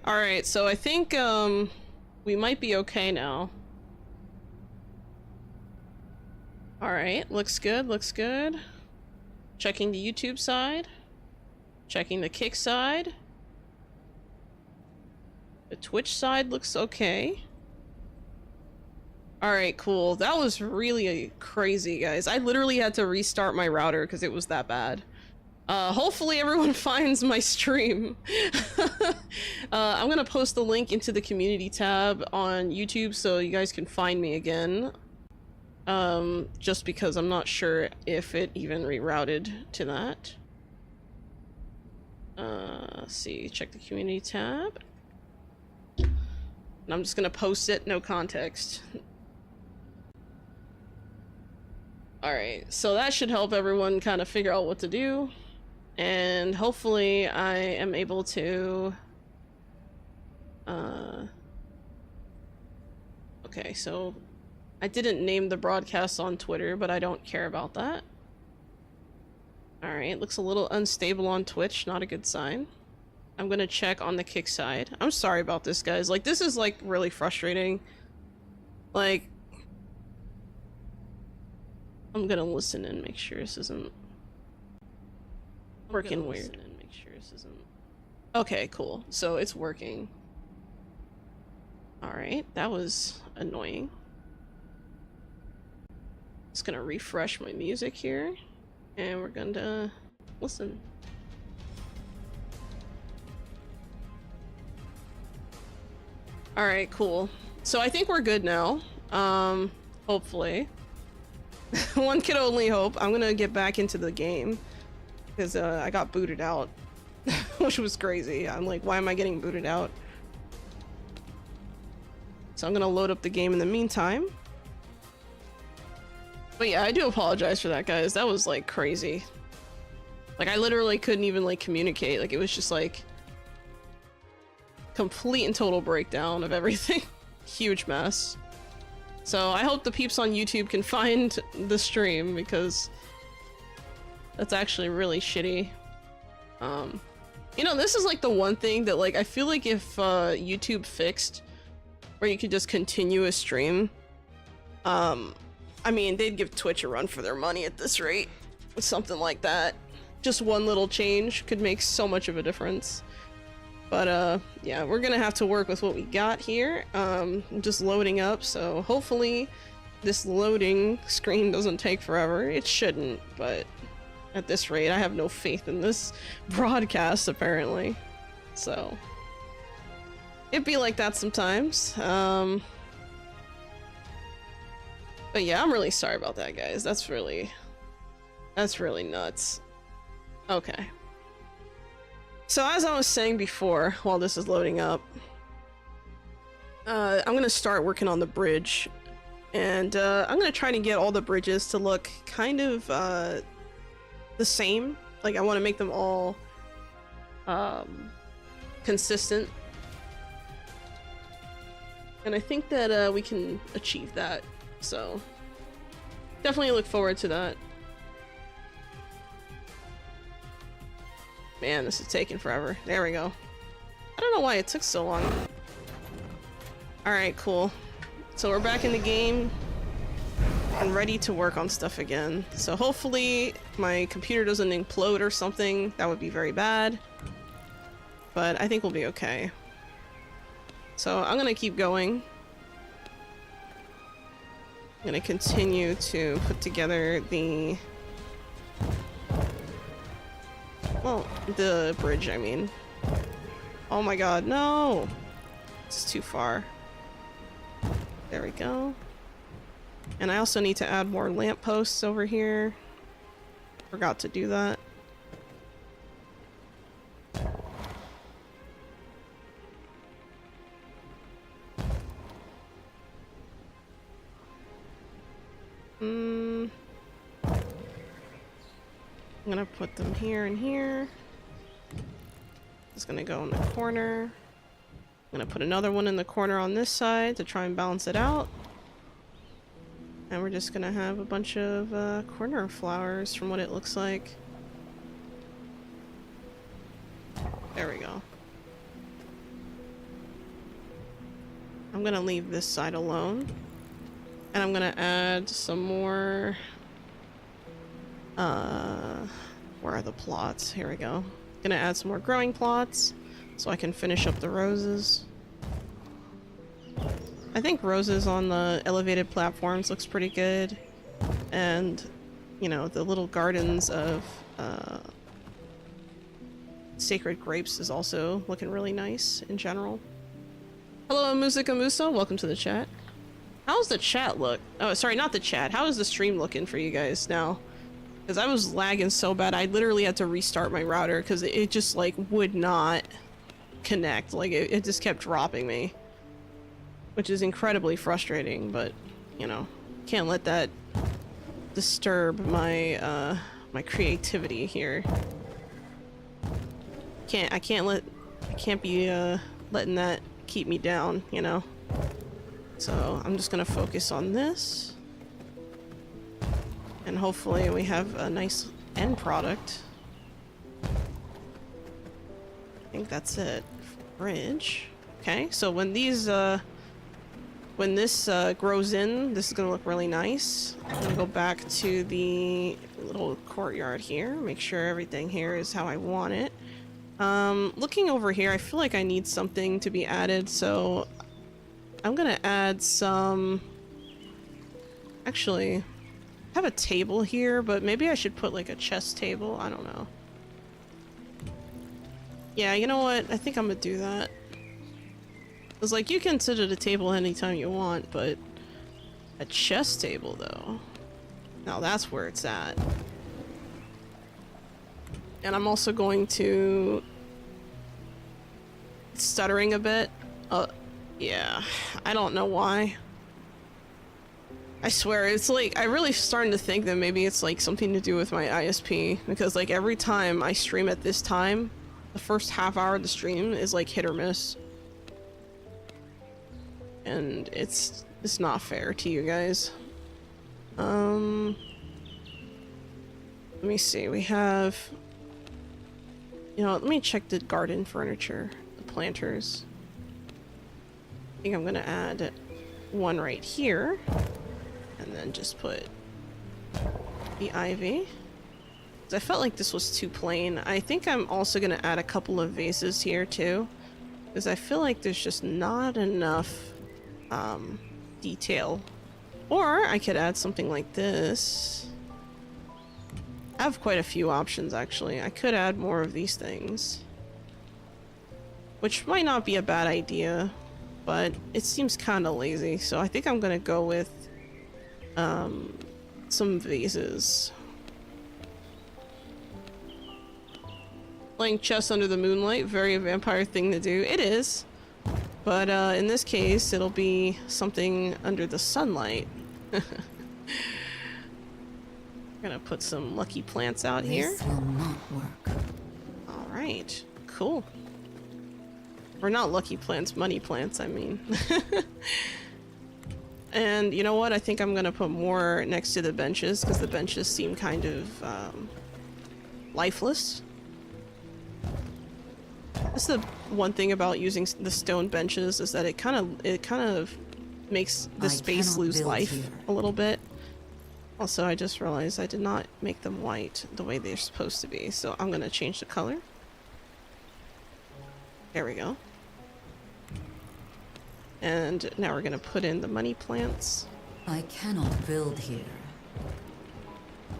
Alright, so I think, we might be okay now. Alright, looks good, looks good. Checking the YouTube side. Checking the Kick side. The Twitch side looks okay. Alright, cool. That was really crazy, guys. I literally had to restart my router because it was that bad. Hopefully everyone finds my stream. I'm gonna post the link into the community tab on YouTube so you guys can find me again. Just because I'm not sure if it even rerouted to that. Let's see, check the community tab. And I'm just gonna post it, no context. Alright, so that should help everyone kind of figure out what to do. And hopefully I am able to... Okay, so I didn't name the broadcast on Twitter, but I don't care about that. Alright, looks a little unstable on Twitch, not a good sign. I'm gonna check on the Kick side. I'm sorry about this, guys. Like, this is, like, really frustrating. Like... I'm gonna listen and make sure this isn't... working weird. And make sure this isn't... Okay, cool. So it's working. Alright, that was annoying. Just gonna refresh my music here, and we're gonna listen. Alright, cool. So I think we're good now. Hopefully. One can only hope. I'm gonna get back into the game. Because I got booted out, which was crazy. I'm like, why am I getting booted out? So I'm gonna load up the game in the meantime. But yeah, I do apologize for that, guys. That was like crazy. Like, I literally couldn't even like communicate. Like, it was just like complete and total breakdown of everything. Huge mess. So I hope the peeps on YouTube can find the stream because that's actually really shitty. You know, this is like the one thing that like I feel like if YouTube fixed where you could just continue a stream, I mean, they'd give Twitch a run for their money at this rate. Something like that. Just one little change could make so much of a difference. But yeah, we're gonna have to work with what we got here. I'm just loading up, so hopefully this loading screen doesn't take forever. It shouldn't, but at this rate, I have no faith in this broadcast, apparently. So it'd be like that sometimes. But yeah, I'm really sorry about that, guys. That's really nuts. Okay. So as I was saying before, while this is loading up, I'm gonna start working on the bridge. And I'm gonna try to get all the bridges to look kind of the same. Like, I want to make them all consistent. And I think that we can achieve that. So definitely look forward to that. Man, this is taking forever. There we go. I don't know why it took so long. Alright, cool. So we're back in the game and ready to work on stuff again. So hopefully my computer doesn't implode or something. That would be very bad. But I think we'll be okay. So I'm gonna keep going. I'm gonna continue to put together the... well, the bridge, I mean. Oh my god, no! This is too far. There we go. And I also need to add more lampposts over here. Forgot to do that. I'm gonna put them here and here. Just gonna go in the corner. I'm gonna put another one in the corner on this side to try and balance it out. And we're just gonna have a bunch of corner flowers from what it looks like. There we go. I'm gonna leave this side alone. And I'm gonna add some more... where are the plots? Here we go. Gonna add some more growing plots so I can finish up the roses. I think roses on the elevated platforms looks pretty good. And, you know, the little gardens of sacred grapes is also looking really nice in general. Hello, Musica Muso. Welcome to the chat. How's the chat look? Oh, sorry, not the chat. How is the stream looking for you guys now? Because I was lagging so bad, I literally had to restart my router because it just, like, would not connect. Like, it just kept dropping me. Which is incredibly frustrating, but, you know, can't let that disturb my, my creativity here. I can't be, letting that keep me down, you know? So, I'm just gonna focus on this. And hopefully we have a nice end product. I think that's it. Bridge. Okay, so when these, when this grows in, this is gonna look really nice. I'm gonna go back to the little courtyard here, make sure everything here is how I want it. Looking over here, I feel like I need something to be added, so I'm gonna add some... Actually, I have a table here, but maybe I should put like a chess table. I don't know. Yeah, you know what? I think I'm gonna do that. It's like, you can sit at a table anytime you want, but a chess table though, now that's where it's at. And I'm also going to... Stuttering a bit. Yeah, I don't know why. I swear, it's like, I really starting to think that maybe it's like something to do with my ISP, because like every time I stream at this time, the first half hour of the stream is like hit or miss. And it's not fair to you guys. Let me see, we have... You know, let me check the garden furniture, the planters. I think I'm gonna add one right here. And then just put the ivy. 'Cause I felt like this was too plain. I think I'm also gonna add a couple of vases here too. Because I feel like there's just not enough detail. Or I could add something like this. I have quite a few options actually. I could add more of these things. Which might not be a bad idea. But it seems kind of lazy. So I think I'm gonna go with some vases. Playing chess under the moonlight, very a vampire thing to do. It is. But in this case, it'll be something under the sunlight. Gonna put some lucky plants out here. This will not work. Alright, cool. Or not lucky plants, money plants, I mean. And you know what? I think I'm gonna put more next to the benches because the benches seem kind of lifeless. That's the one thing about using the stone benches, is that it kind of makes the space lose life a little bit. Also, I just realized I did not make them white the way they're supposed to be, so I'm gonna change the color. There we go. And now we're gonna put in the money plants. I cannot build here.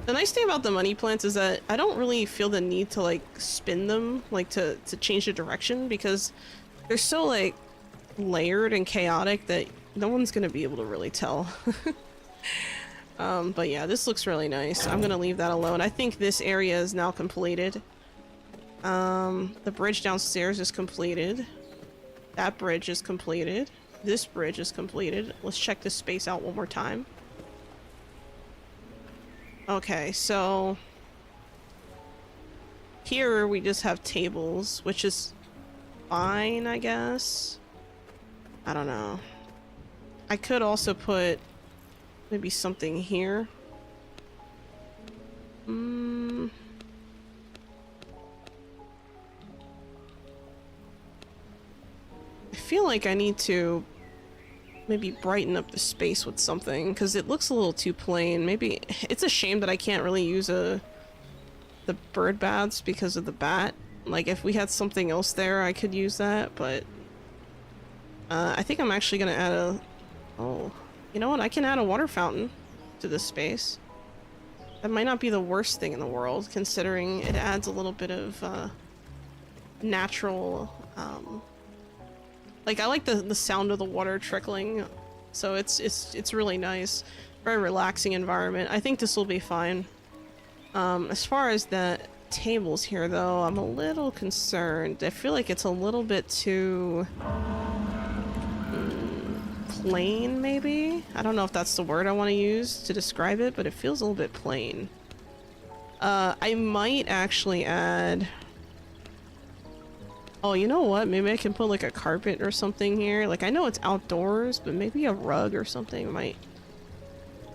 The nice thing about the money plants is that I don't really feel the need to like spin them, like to change the direction, because they're so like layered and chaotic that no one's gonna be able to really tell. But yeah, this looks really nice. I'm gonna leave that alone. I think this area is now completed. The bridge downstairs is completed. That bridge is completed. This bridge is completed. Let's check this space out one more time. Okay, so here we just have tables, which is fine, I guess. I don't know. I could also put maybe something here. I feel like I need to maybe brighten up the space with something, because it looks a little too plain. Maybe it's a shame that I can't really use the bird baths because of the bat. Like, if we had something else there, I could use that, but I think I'm actually gonna add a... Oh, you know what? I can add a water fountain to this space. That might not be the worst thing in the world, considering it adds a little bit of natural... Like, I like the sound of the water trickling, so it's really nice. Very relaxing environment. I think this will be fine. As far as the tables here, though, I'm a little concerned. I feel like it's a little bit too... plain, maybe? I don't know if that's the word I want to use to describe it, but it feels a little bit plain. I might actually add... Oh, you know what? Maybe I can put like a carpet or something here. Like, I know it's outdoors, but maybe a rug or something might...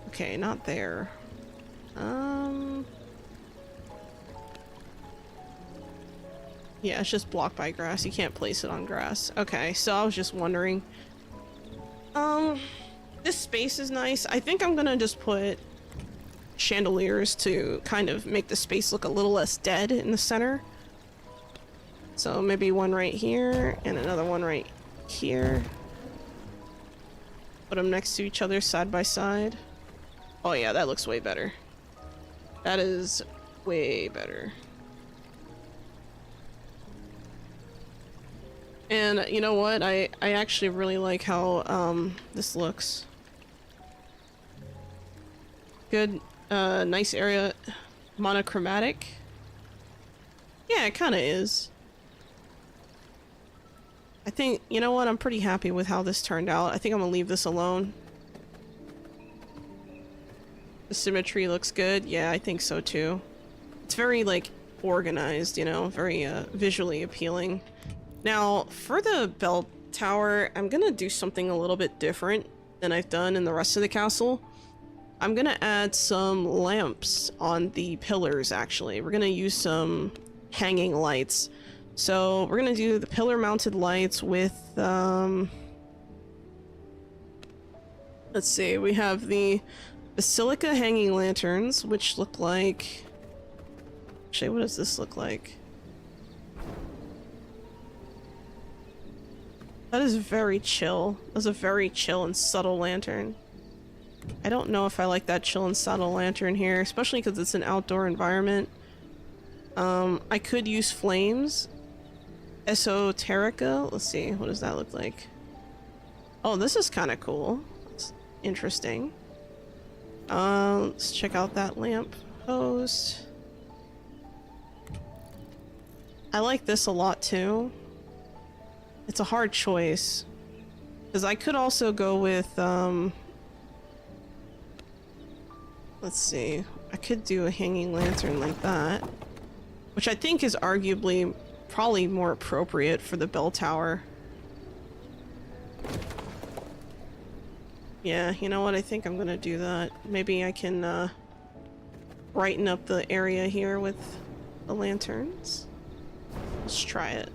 Okay, not there. Yeah, it's just blocked by grass. You can't place it on grass. Okay, so I was just wondering. This space is nice. I think I'm gonna just put chandeliers to kind of make the space look a little less dead in the center. So maybe one right here and another one right here. Put them next to each other side by side. Oh yeah, that looks way better. That is way better. And you know what? I actually really like how this looks. Good, nice area. Monochromatic. Yeah, it kind of is. I think, you know what? I'm pretty happy with how this turned out. I think I'm gonna leave this alone. The symmetry looks good. Yeah, I think so too. It's very, like, organized, you know? Very, visually appealing. Now, for the bell tower, I'm gonna do something a little bit different than I've done in the rest of the castle. I'm gonna add some lamps on the pillars, actually. We're gonna use some hanging lights. So, we're gonna do the pillar-mounted lights with, let's see, we have the Basilica hanging lanterns, which look like... Actually, what does this look like? That is very chill. That's a very chill and subtle lantern. I don't know if I like that chill and subtle lantern here, especially because it's an outdoor environment. I could use flames. Esoterica. Let's see, what does that look like? Oh, this is kind of cool. It's interesting. Let's check out that lamp post. I like this a lot too. It's a hard choice, because I could also go with, let's see, I could do a hanging lantern like that, which I think is arguably probably more appropriate for the bell tower. Yeah, you know what, I think I'm gonna do that. Maybe I can, brighten up the area here with the lanterns. Let's try it.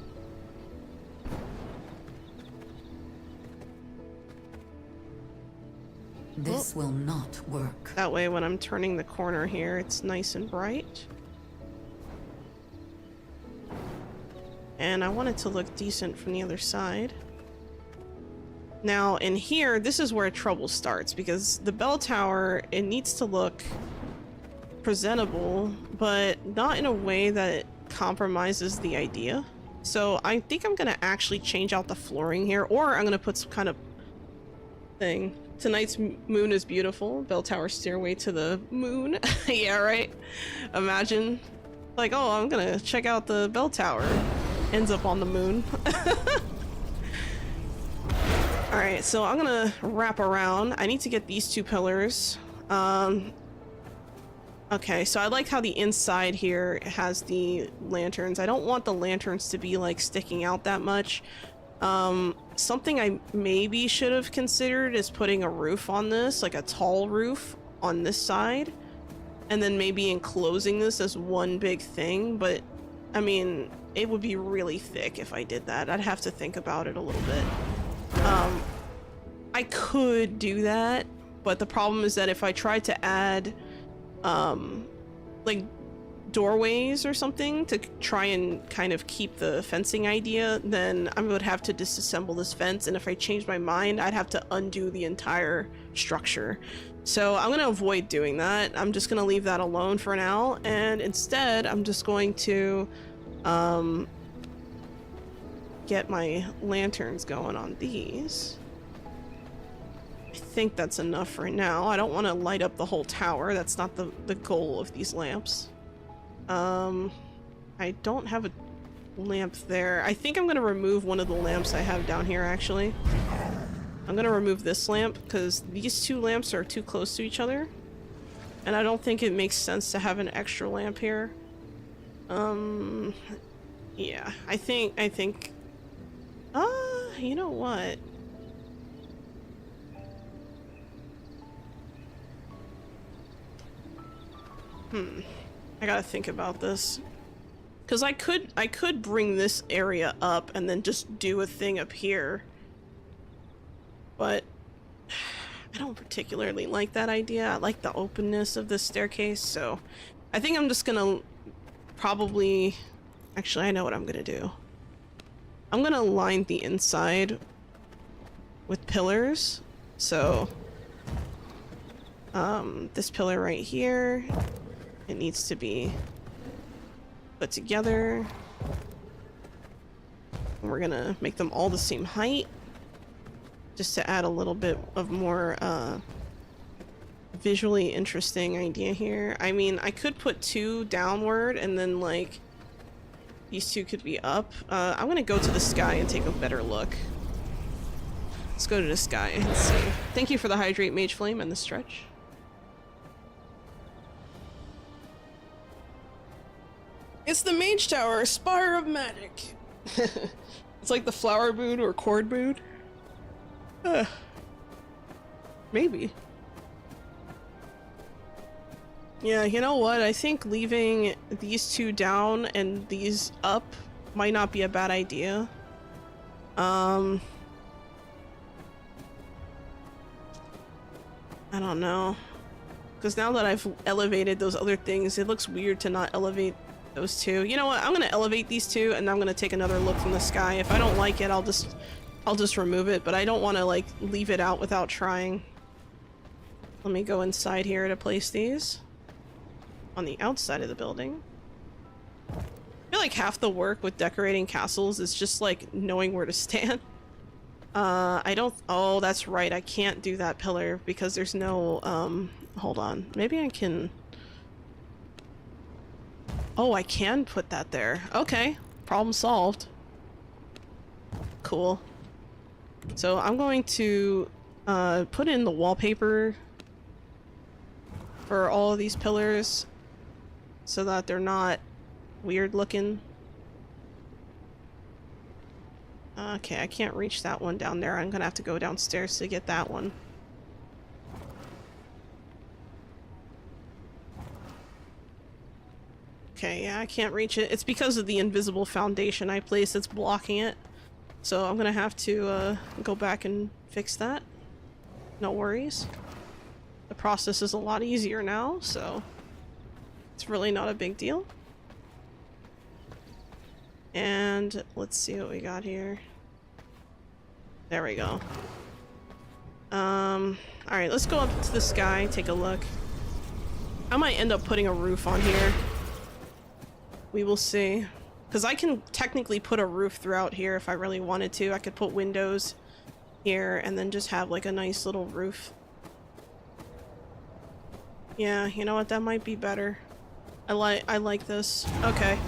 This will not work. That way when I'm turning the corner here, it's nice and bright. And I want it to look decent from the other side. Now, in here, this is where trouble starts, because the bell tower, it needs to look presentable, but not in a way that it compromises the idea. So I think I'm gonna actually change out the flooring here, or I'm gonna put some kind of thing. Tonight's moon is beautiful. Bell tower stairway to the moon. Yeah, right? Imagine. Like, oh, I'm gonna check out the bell tower. Ends up on the moon. Alright, so I'm gonna wrap around. I need to get these two pillars. Okay, so I like how the inside here has the lanterns. I don't want the lanterns to be, like, sticking out that much. Something I maybe should have considered is putting a roof on this, like a tall roof on this side, and then maybe enclosing this as one big thing, but I mean, it would be really thick if I did that. I'd have to think about it a little bit. I could do that, but the problem is that if I tried to add, like doorways or something to try and kind of keep the fencing idea, then I would have to disassemble this fence, and if I changed my mind, I'd have to undo the entire structure. So I'm gonna avoid doing that. I'm just gonna leave that alone for now, and instead I'm just going to get my lanterns going on these. I think that's enough for now. I don't want to light up the whole tower. That's not the goal of these lamps. I don't have a lamp there. I think I'm gonna remove one of the lamps I have down here, actually. I'm gonna remove this lamp because these two lamps are too close to each other, and I don't think it makes sense to have an extra lamp here. Yeah, I think you know what? I gotta think about this. Because I could bring this area up and then just do a thing up here. But I don't particularly like that idea. I like the openness of this staircase, so I think I'm just gonna probably... Actually, I know what I'm gonna do. I'm gonna line the inside with pillars. So, this pillar right here, it needs to be put together. And we're gonna make them all the same height, just to add a little bit of more visually interesting idea here. I mean, I could put two downward and then like these two could be up. I'm gonna go to the sky and take a better look. Let's go to the sky and see. Thank you for the hydrate, Mage Flame, and the stretch. It's the Mage Tower, Spire of Magic. It's like the flower moon or cord moon. Maybe. Yeah, you know what? I think leaving these two down and these up might not be a bad idea. I don't know. Because now that I've elevated those other things, it looks weird to not elevate those two. You know what? I'm gonna elevate these two, and I'm gonna take another look from the sky. If I don't like it, I'll just remove it, but I don't want to like leave it out without trying. Let me go inside here to place these on the outside of the building. I feel like half the work with decorating castles is just like knowing where to stand. I don't... Oh, that's right. I can't do that pillar because there's no... Hold on. Maybe I can... Oh, I can put that there. Okay. Problem solved. Cool. So I'm going to put in the wallpaper for all of these pillars so that they're not weird looking. Okay, I can't reach that one down there. I'm gonna have to go downstairs to get that one. Okay, yeah, I can't reach it. It's because of the invisible foundation I placed that's blocking it. So I'm gonna have to go back and fix that. No worries. The process is a lot easier now, so it's really not a big deal. And let's see what we got here. There we go. Alright, let's go up to the sky, take a look. I might end up putting a roof on here. We will see. Because I can technically put a roof throughout here if I really wanted to. I could put windows here and then just have like a nice little roof. Yeah, you know what? That might be better. I like this. Okay.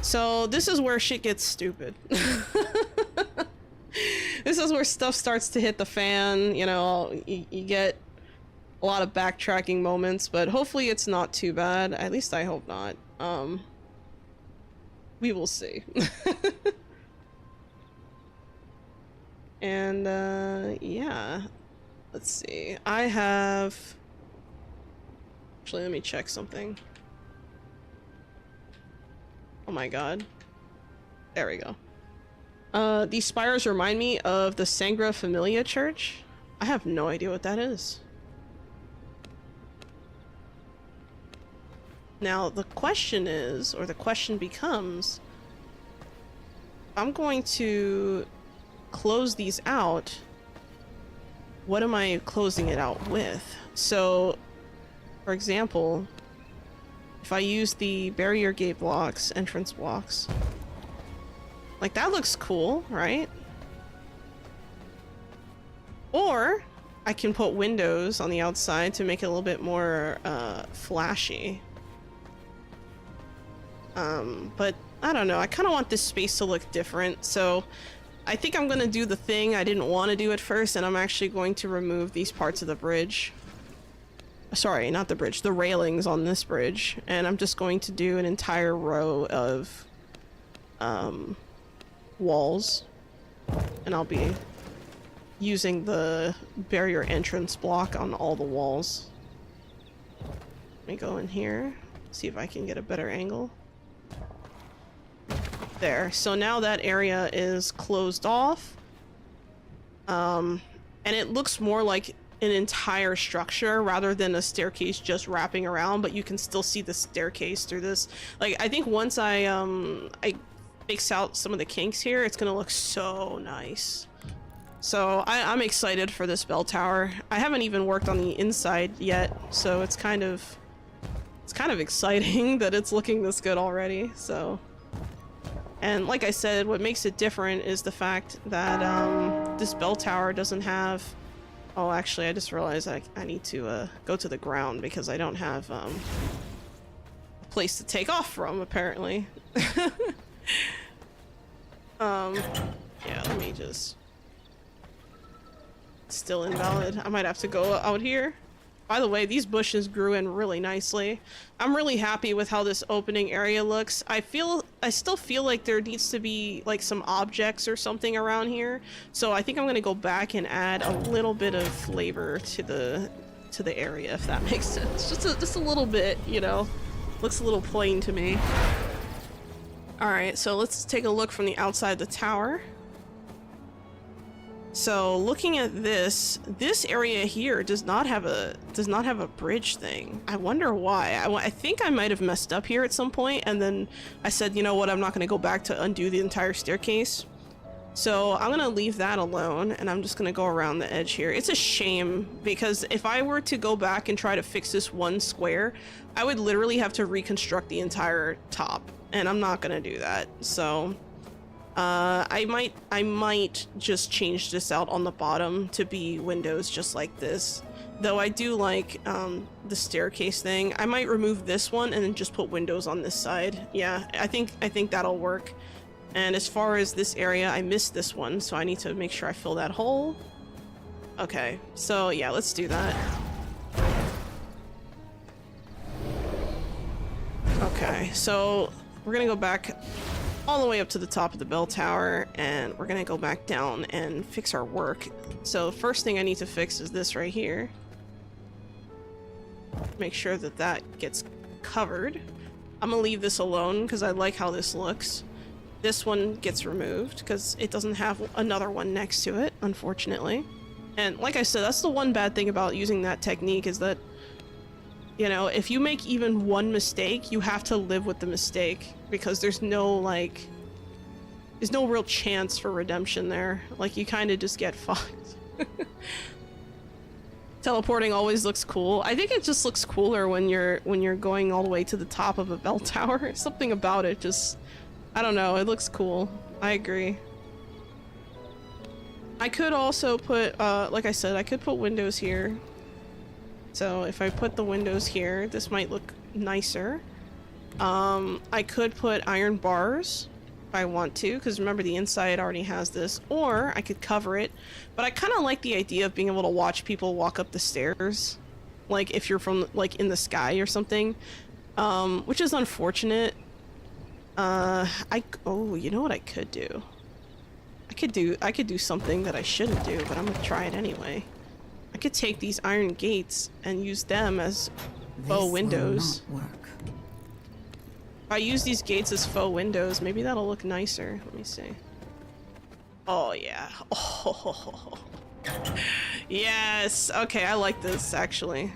So this is where shit gets stupid. This is where stuff starts to hit the fan, you know, you get a lot of backtracking moments, but hopefully it's not too bad. At least I hope not. We will see. And, yeah. Let's see. I have... Actually, let me check something. Oh my god. There we go. These spires remind me of the Sangra Familia Church. I have no idea what that is. Now, the question is, or the question becomes, I'm going to close these out. What am I closing it out with? So, for example, if I use the barrier gate blocks, entrance blocks, like that looks cool, right? Or I can put windows on the outside to make it a little bit more flashy. But I don't know, I kind of want this space to look different, so I think I'm gonna do the thing I didn't want to do at first, and I'm actually going to remove these parts of the bridge. Sorry, not the bridge, the railings on this bridge, and I'm just going to do an entire row of walls, and I'll be using the barrier entrance block on all the walls. Let me go in here, see if I can get a better angle. There, so now that area is closed off, and it looks more like an entire structure rather than a staircase just wrapping around, but you can still see the staircase through this. Like, I think once I fix out some of the kinks here, it's gonna look so nice. So I'm excited for this bell tower. I haven't even worked on the inside yet, so it's kind of exciting that it's looking this good already. So, and like I said, what makes it different is the fact that this bell tower doesn't have... Oh, actually, I just realized I need to go to the ground because I don't have a place to take off from, apparently. Yeah, let me just... Still invalid. I might have to go out here. By the way, these bushes grew in really nicely. I'm really happy with how this opening area looks. I still feel like there needs to be like some objects or something around here. So I think I'm gonna go back and add a little bit of flavor to the area, if that makes sense. Just a little bit, you know. Looks a little plain to me. Alright, so let's take a look from the outside the tower. So looking at this area here does not have a bridge thing. I wonder why. I think I might have messed up here at some point, and then I said, you know what, I'm not going to go back to undo the entire staircase. So I'm going to leave that alone, and I'm just going to go around the edge here. It's a shame, because if I were to go back and try to fix this one square, I would literally have to reconstruct the entire top, and I'm not going to do that. So I might just change this out on the bottom to be windows just like this. Though I do like the staircase thing. I might remove this one and then just put windows on this side. Yeah, I think that'll work. And as far as this area, I missed this one, so I need to make sure I fill that hole. Okay, so yeah, let's do that. Okay, so we're gonna go back all the way up to the top of the bell tower, and we're gonna go back down and fix our work. So first thing I need to fix is this right here. Make sure that that gets covered. I'm gonna leave this alone because I like how this looks. This one gets removed because it doesn't have another one next to it, unfortunately. And like I said, that's the one bad thing about using that technique, is that, you know, if you make even one mistake, you have to live with the mistake, because there's no real chance for redemption there. Like, you kind of just get fucked. Teleporting always looks cool. I think it just looks cooler when you're going all the way to the top of a bell tower. Something about it just, I don't know, it looks cool. I agree. I could also put, like I said, I could put windows here. So if I put the windows here, this might look nicer. I could put iron bars if I want to, because remember the inside already has this, or I could cover it. But I kind of like the idea of being able to watch people walk up the stairs, like if you're from like in the sky or something, which is unfortunate. Oh, you know what I could do? I could do something that I shouldn't do, but I'm gonna try it anyway. I could take these iron gates and use them as faux windows. Will not work. If I use these gates as faux windows, maybe that'll look nicer. Let me see. Oh yeah. Oh. Yes. Okay, I like this actually.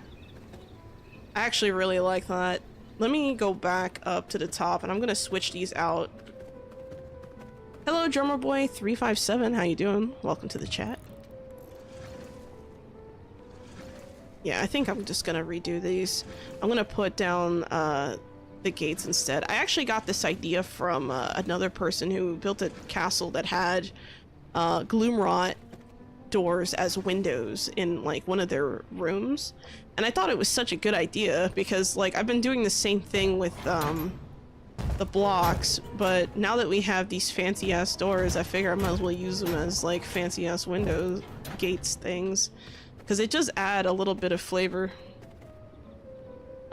I actually really like that. Let me go back up to the top and I'm gonna switch these out. Hello, Drummer Boy 357. How you doing? Welcome to the chat. Yeah, I think I'm just gonna redo these. I'm gonna put down the gates instead. I actually got this idea from another person who built a castle that had gloomrot doors as windows in like one of their rooms, and I thought it was such a good idea because like I've been doing the same thing with the blocks, but now that we have these fancy ass doors, I figure I might as well use them as like fancy ass windows, gates things, because it just add a little bit of flavor.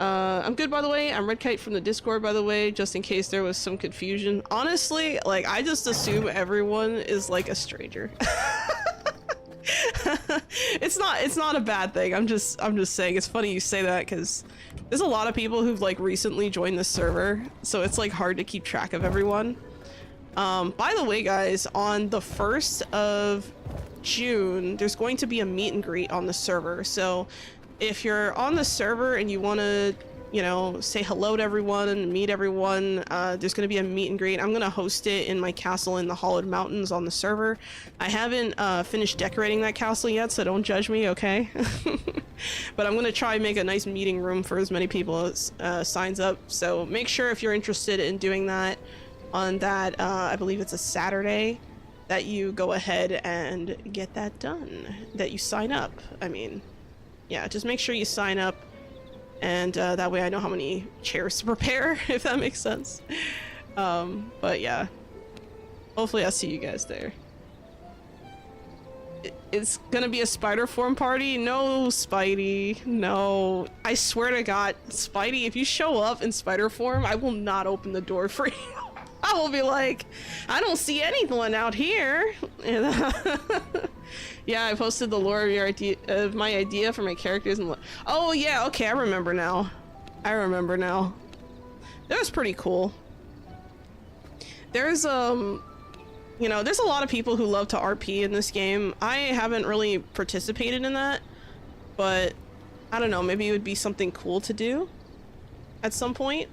I'm good, by the way. I'm Red Kite from the Discord, by the way, just in case there was some confusion. Honestly, like, I just assume everyone is, like, a stranger. It's not a bad thing. I'm just saying. It's funny you say that, because there's a lot of people who've, like, recently joined the server, so it's, like, hard to keep track of everyone. By the way, guys, on the 1st of June, there's going to be a meet and greet on the server, so if you're on the server and you want to, you know, say hello to everyone and meet everyone, there's going to be a meet and greet. I'm going to host it in my castle in the Hollowed Mountains on the server. I haven't finished decorating that castle yet, so don't judge me, okay? But I'm going to try and make a nice meeting room for as many people as signs up. So make sure if you're interested in doing that on that, I believe it's a Saturday, that you go ahead and get that done, that you sign up. I mean, yeah, just make sure you sign up, and that way I know how many chairs to prepare, if that makes sense. But yeah, hopefully I'll see you guys there. It's gonna be a spider form party? No, Spidey, no. I swear to God, Spidey, if you show up in spider form, I will not open the door for you. I will be like, I don't see anyone out here. Yeah, I posted the lore of your idea, of my idea for my characters, and oh yeah, okay, I remember now. That was pretty cool. There's you know, there's a lot of people who love to RP in this game. I haven't really participated in that, but I don't know, maybe it would be something cool to do at some point.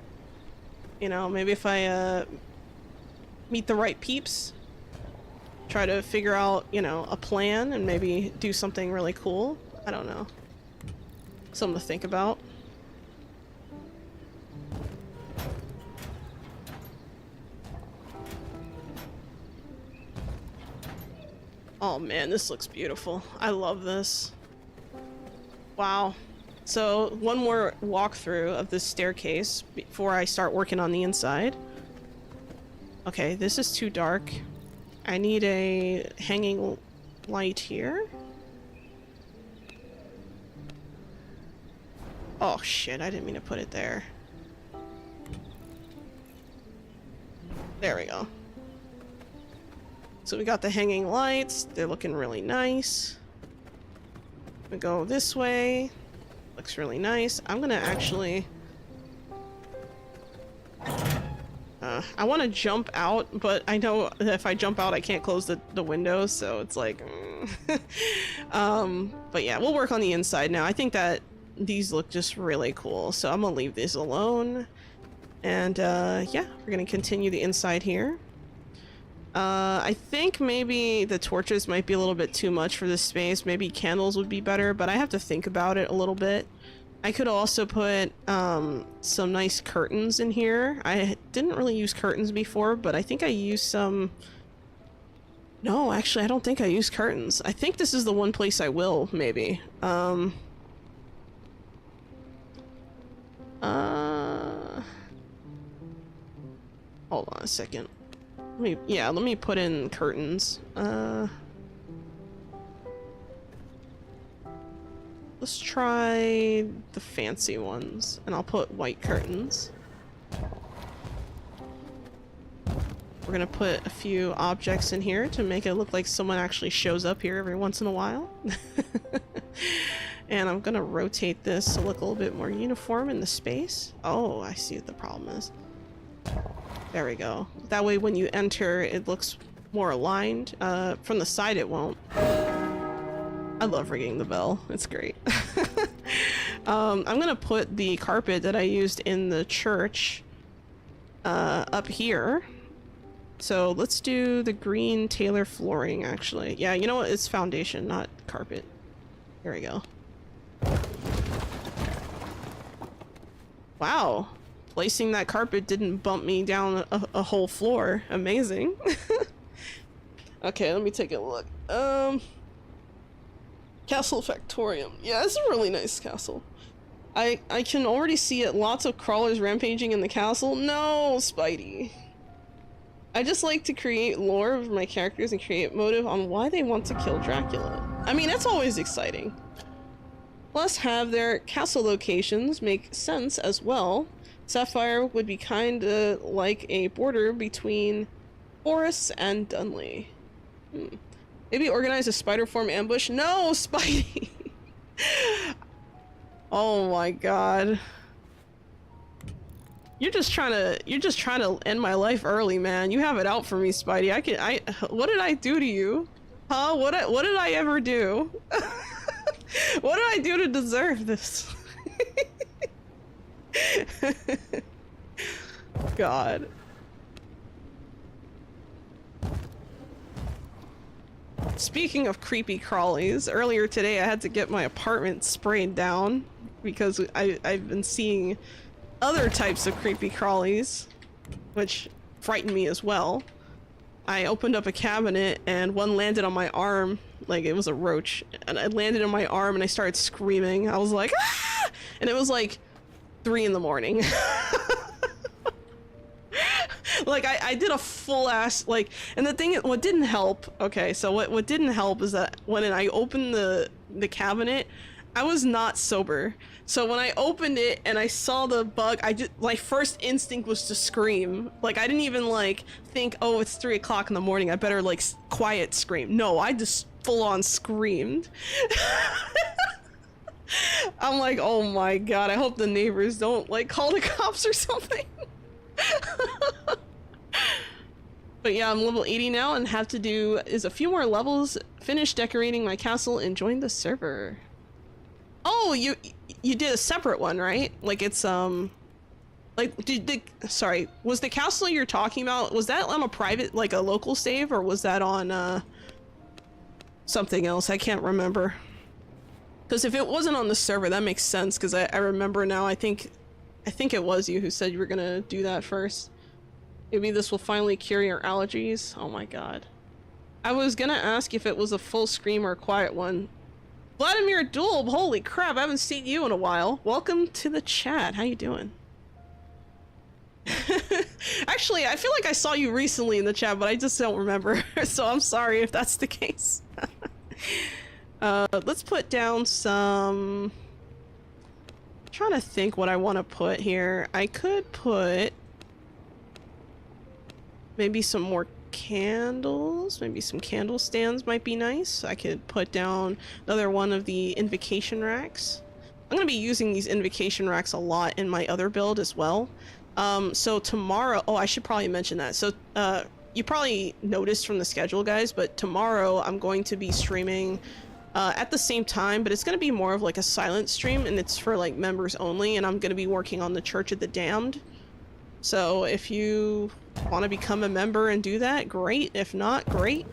You know, maybe if I meet the right peeps, try to figure out, you know, a plan and maybe do something really cool. I don't know. Something to think about. Oh man, this looks beautiful. I love this. Wow. So one more walkthrough of this staircase before I start working on the inside. Okay, this is too dark. I need a hanging light here. Oh shit, I didn't mean to put it there. There we go. So we got the hanging lights. They're looking really nice. We go this way. Looks really nice. I'm gonna actually... I want to jump out, but I know that if I jump out I can't close the windows, so it's like... but yeah, we'll work on the inside now. I think that these look just really cool, so I'm gonna leave these alone. And yeah, we're gonna continue the inside here. I think maybe the torches might be a little bit too much for this space. Maybe candles would be better, but I have to think about it a little bit. I could also put some nice curtains in here. I didn't really use curtains before, but I think I used some... No, actually, I don't think I used curtains. I think this is the one place I will, maybe. Hold on a second. Let me put in curtains. Let's try the fancy ones, and I'll put white curtains. We're gonna put a few objects in here to make it look like someone actually shows up here every once in a while. And I'm gonna rotate this to look a little bit more uniform in the space. Oh, I see what the problem is. There we go. That way when you enter, it looks more aligned. From the side it won't. I love ringing the bell. It's great. I'm gonna put the carpet that I used in the church up here. So let's do the green Taylor flooring, actually. Yeah, you know what? It's foundation, not carpet. Here we go. Wow. Placing that carpet didn't bump me down a whole floor. Amazing. Okay, let me take a look. Castle Factorium. Yeah, it's a really nice castle. I can already see it. Lots of crawlers rampaging in the castle. No, Spidey. I just like to create lore of my characters and create motive on why they want to kill Dracula. I mean, that's always exciting. Plus, have their castle locations make sense as well. Sapphire would be kinda like a border between Forest and Dunley. Maybe organize a spider form ambush. No, Spidey! Oh my god. You're just trying to end my life early, man. You have it out for me, Spidey. What did I do to you? Huh? What did I ever do? What did I do to deserve this? God. Speaking of creepy crawlies, earlier today I had to get my apartment sprayed down because I've been seeing other types of creepy crawlies, which frightened me as well. I opened up a cabinet and one landed on my arm like it was a roach, and it landed on my arm and I started screaming. I was like, ah! And it was like 3 in the morning. Like I did a full ass like, and the thing, what didn't help, okay, so what didn't help is that when I opened the cabinet, I was not sober. So when I opened it and I saw the bug, my first instinct was to scream. Like I didn't even like think, oh, it's 3 o'clock in the morning, I better like quiet scream. No, I just full on screamed. I'm like, oh my god, I hope the neighbors don't like call the cops or something. But yeah, I'm level 80 now and have to do is a few more levels, finish decorating my castle and join the server. Oh, you did a separate one, right? Like it's like sorry, was the castle you're talking about, was that on a private, like a local save, or was that on something else? I can't remember. Because if it wasn't on the server, that makes sense, because I remember now. I think it was you who said you were gonna do that first. Maybe this will finally cure your allergies. Oh my god. I was gonna ask if it was a full scream or a quiet one. Vladimir Dulb, holy crap, I haven't seen you in a while. Welcome to the chat. How you doing? Actually, I feel like I saw you recently in the chat, but I just don't remember. So I'm sorry if that's the case. Let's put down some... I'm trying to think what I want to put here. I could put maybe some more candles. Maybe some candle stands might be nice. I could put down another one of the invocation racks. I'm going to be using these invocation racks a lot in my other build as well. So tomorrow... Oh, I should probably mention that. So, you probably noticed from the schedule, guys, but tomorrow I'm going to be streaming at the same time, but it's going to be more of like a silent stream, and it's for like members only, and I'm going to be working on the Church of the Damned. So if you want to become a member and do that, great. If not, great.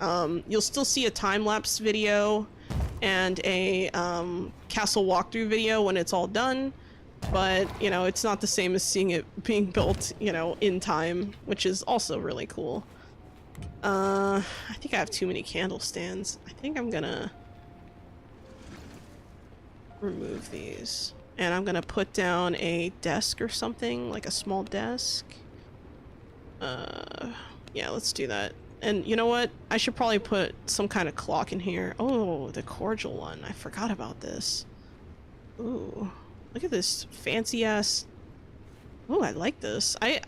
You'll still see a time-lapse video and a castle walkthrough video when it's all done, but you know, it's not the same as seeing it being built, you know, in time, which is also really cool. I think I have too many candle stands. I think I'm gonna remove these, and I'm gonna put down a desk or something, like a small desk. Yeah, let's do that. And you know what? I should probably put some kind of clock in here. Oh, the cordial one. I forgot about this. Ooh, look at this fancy ass. Ooh, I like this. I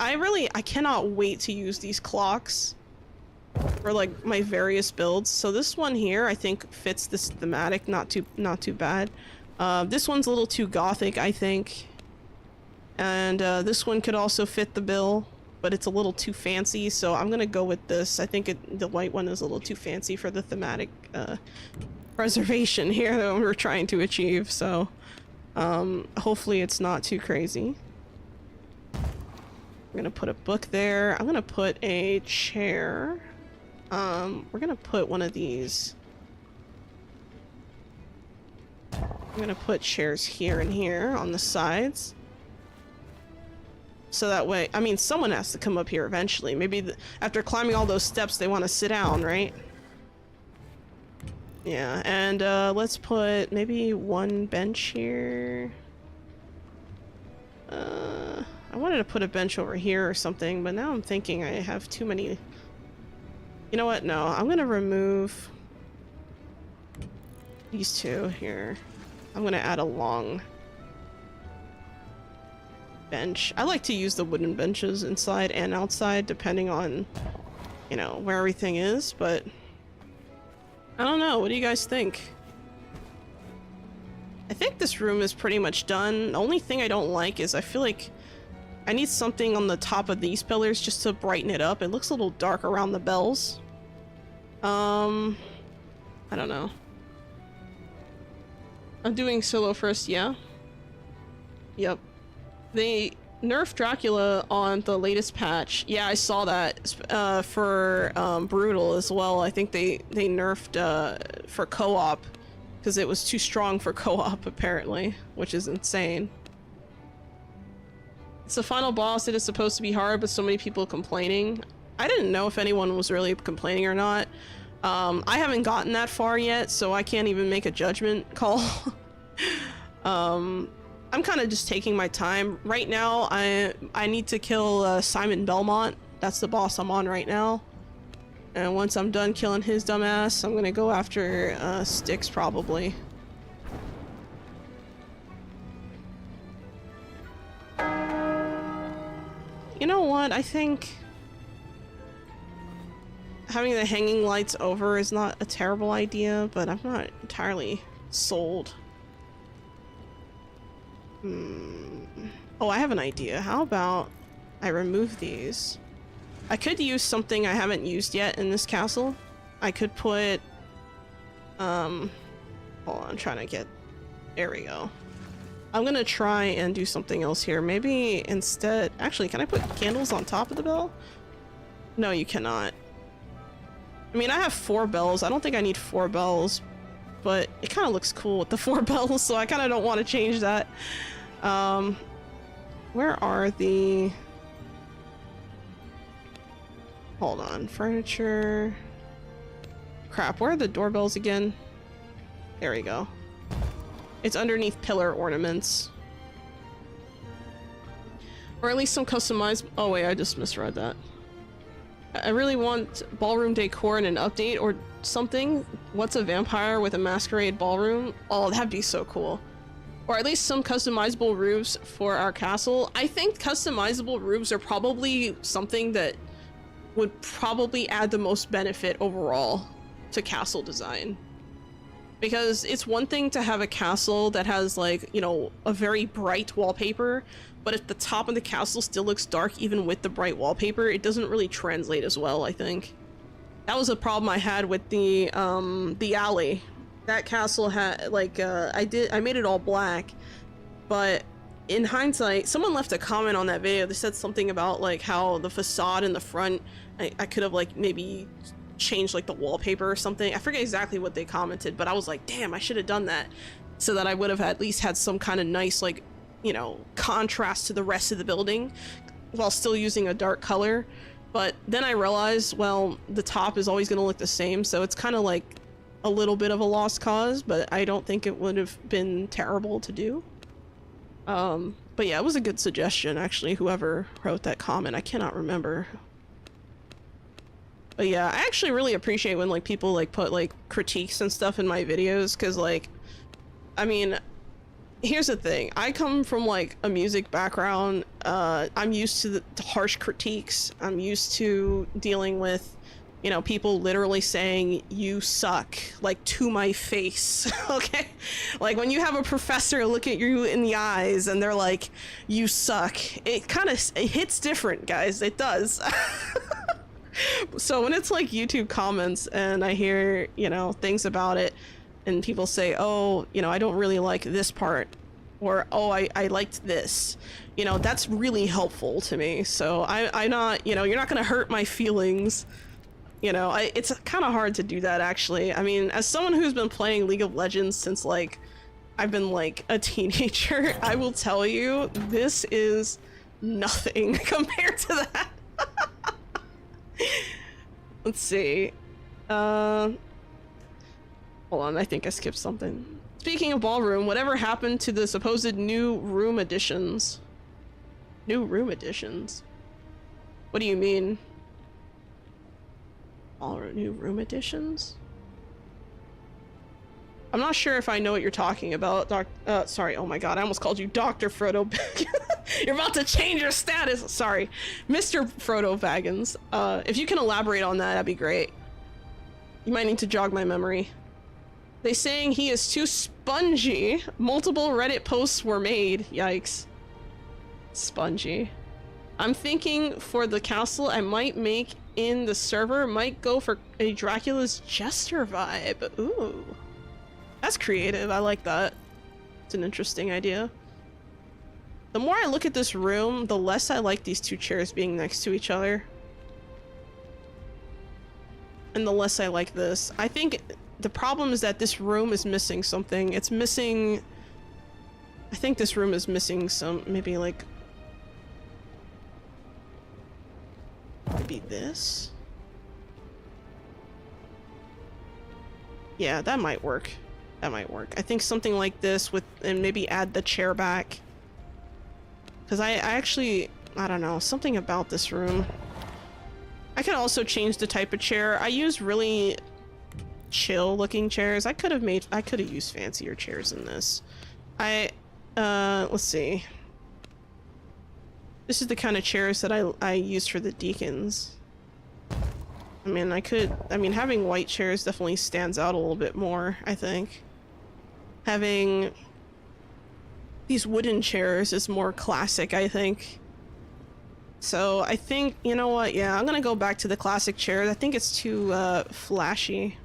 cannot wait to use these clocks for like my various builds. So this one here I think fits this thematic not too bad. This one's a little too gothic, I think, and this one could also fit the bill, but it's a little too fancy, so I'm gonna go with this. I think the white one is a little too fancy for the thematic preservation here that we're trying to achieve, so hopefully it's not too crazy. I'm gonna put a book there. I'm gonna put a chair. We're gonna put one of these. I'm gonna put chairs here and here on the sides. So that way, I mean, someone has to come up here eventually. Maybe after climbing all those steps, they want to sit down, right? Yeah, and let's put maybe one bench here. I wanted to put a bench over here or something, but now I'm thinking I have too many. You know what? No, I'm gonna remove these two here. I'm gonna add a long bench. I like to use the wooden benches inside and outside depending on, you know, where everything is, but I don't know. What do you guys think? I think this room is pretty much done. The only thing I don't like is I feel like I need something on the top of these pillars just to brighten it up. It looks a little dark around the bells. I don't know. I'm doing Xolo first, yeah? Yep. They nerfed Dracula on the latest patch. Yeah, I saw that for Brutal as well. I think they nerfed for co-op because it was too strong for co-op apparently, which is insane. It's the final boss. It is supposed to be hard, but so many people complaining. I didn't know if anyone was really complaining or not. I haven't gotten that far yet, so I can't even make a judgment call. I'm kind of just taking my time. Right now, I need to kill Simon Belmont. That's the boss I'm on right now. And once I'm done killing his dumbass, I'm gonna go after Styx probably. You know what? I think having the hanging lights over is not a terrible idea, but I'm not entirely sold. Oh, I have an idea. How about I remove these? I could use something I haven't used yet in this castle. I could put, hold on, I'm trying to get, there we go. I'm gonna try and do something else here. Maybe instead, actually, can I put candles on top of the bell? No, you cannot. I mean, I have 4 bells. I don't think I need 4 bells, but it kind of looks cool with the 4 bells, so I kind of don't want to change that. Where are the... Hold on. Furniture... Crap, where are the doorbells again? There we go. It's underneath pillar ornaments. Or at least some customized... Oh wait, I just misread that. I really want ballroom decor in an update or something. What's a vampire with a masquerade ballroom? Oh, that'd be so cool. Or at least some customizable roofs for our castle. I think customizable roofs are probably something that would probably add the most benefit overall to castle design. Because it's one thing to have a castle that has, like, you know, a very bright wallpaper, but if the top of the castle still looks dark even with the bright wallpaper, it doesn't really translate as well, I think. That was a problem I had with the alley. That castle had, like, I made it all black, but in hindsight, someone left a comment on that video. They said something about, like, how the facade in the front, I could have, like, maybe changed, like, the wallpaper or something. I forget exactly what they commented, but I was like, damn, I should have done that so that I would have at least had some kind of nice, like, you know, contrast to the rest of the building while still using a dark color. But then I realized, well, the top is always going to look the same, so it's kind of like a little bit of a lost cause, but I don't think it would have been terrible to do. But yeah, it was a good suggestion, actually, whoever wrote that comment. I cannot remember. But yeah, I actually really appreciate when, like, people, like, put, like, critiques and stuff in my videos, because, like, I mean, here's the thing. I come from, like, a music background. I'm used to the harsh critiques. I'm used to dealing with, You know, people literally saying, you suck, like, to my face, okay? Like, when you have a professor look at you in the eyes and they're like, you suck, it kind of hits different, guys. It does. So when it's like YouTube comments and I hear, you know, things about it and people say, oh, you know, I don't really like this part, or, oh, I liked this, you know, that's really helpful to me. So I'm not, you know, you're not going to hurt my feelings. You know, it's kind of hard to do that, actually. I mean, as someone who's been playing League of Legends since, like, I've been, like, a teenager, I will tell you, this is nothing compared to that. Let's see. Hold on, I think I skipped something. Speaking of ballroom, whatever happened to the supposed new room additions? New room additions? What do you mean? All new room additions? I'm not sure if I know what you're talking about, sorry, oh my god, I almost called you Dr. Frodo. You're about to change your status! Sorry, Mr. Frodo Baggins. If you can elaborate on that, that'd be great. You might need to jog my memory. They saying he is too spongy. Multiple Reddit posts were made. Yikes. Spongy. I'm thinking for the castle I might make in the server, might go for a Dracula's Jester vibe. Ooh. That's creative, I like that. It's an interesting idea. The more I look at this room, the less I like these two chairs being next to each other. And the less I like this. I think the problem is that this room is missing something. It's missing... I think this room is missing some, maybe like... Maybe this? Yeah, that might work. That might work. I think something like this with, and maybe add the chair back. Because I actually, I don't know, something about this room. I could also change the type of chair. I use really chill looking chairs. I could have used fancier chairs in this. Let's see. This is the kind of chairs that I use for the deacons. I mean, having white chairs definitely stands out a little bit more, I think. Having these wooden chairs is more classic, I think. So I think, you know what, yeah, I'm gonna go back to the classic chairs. I think it's too flashy.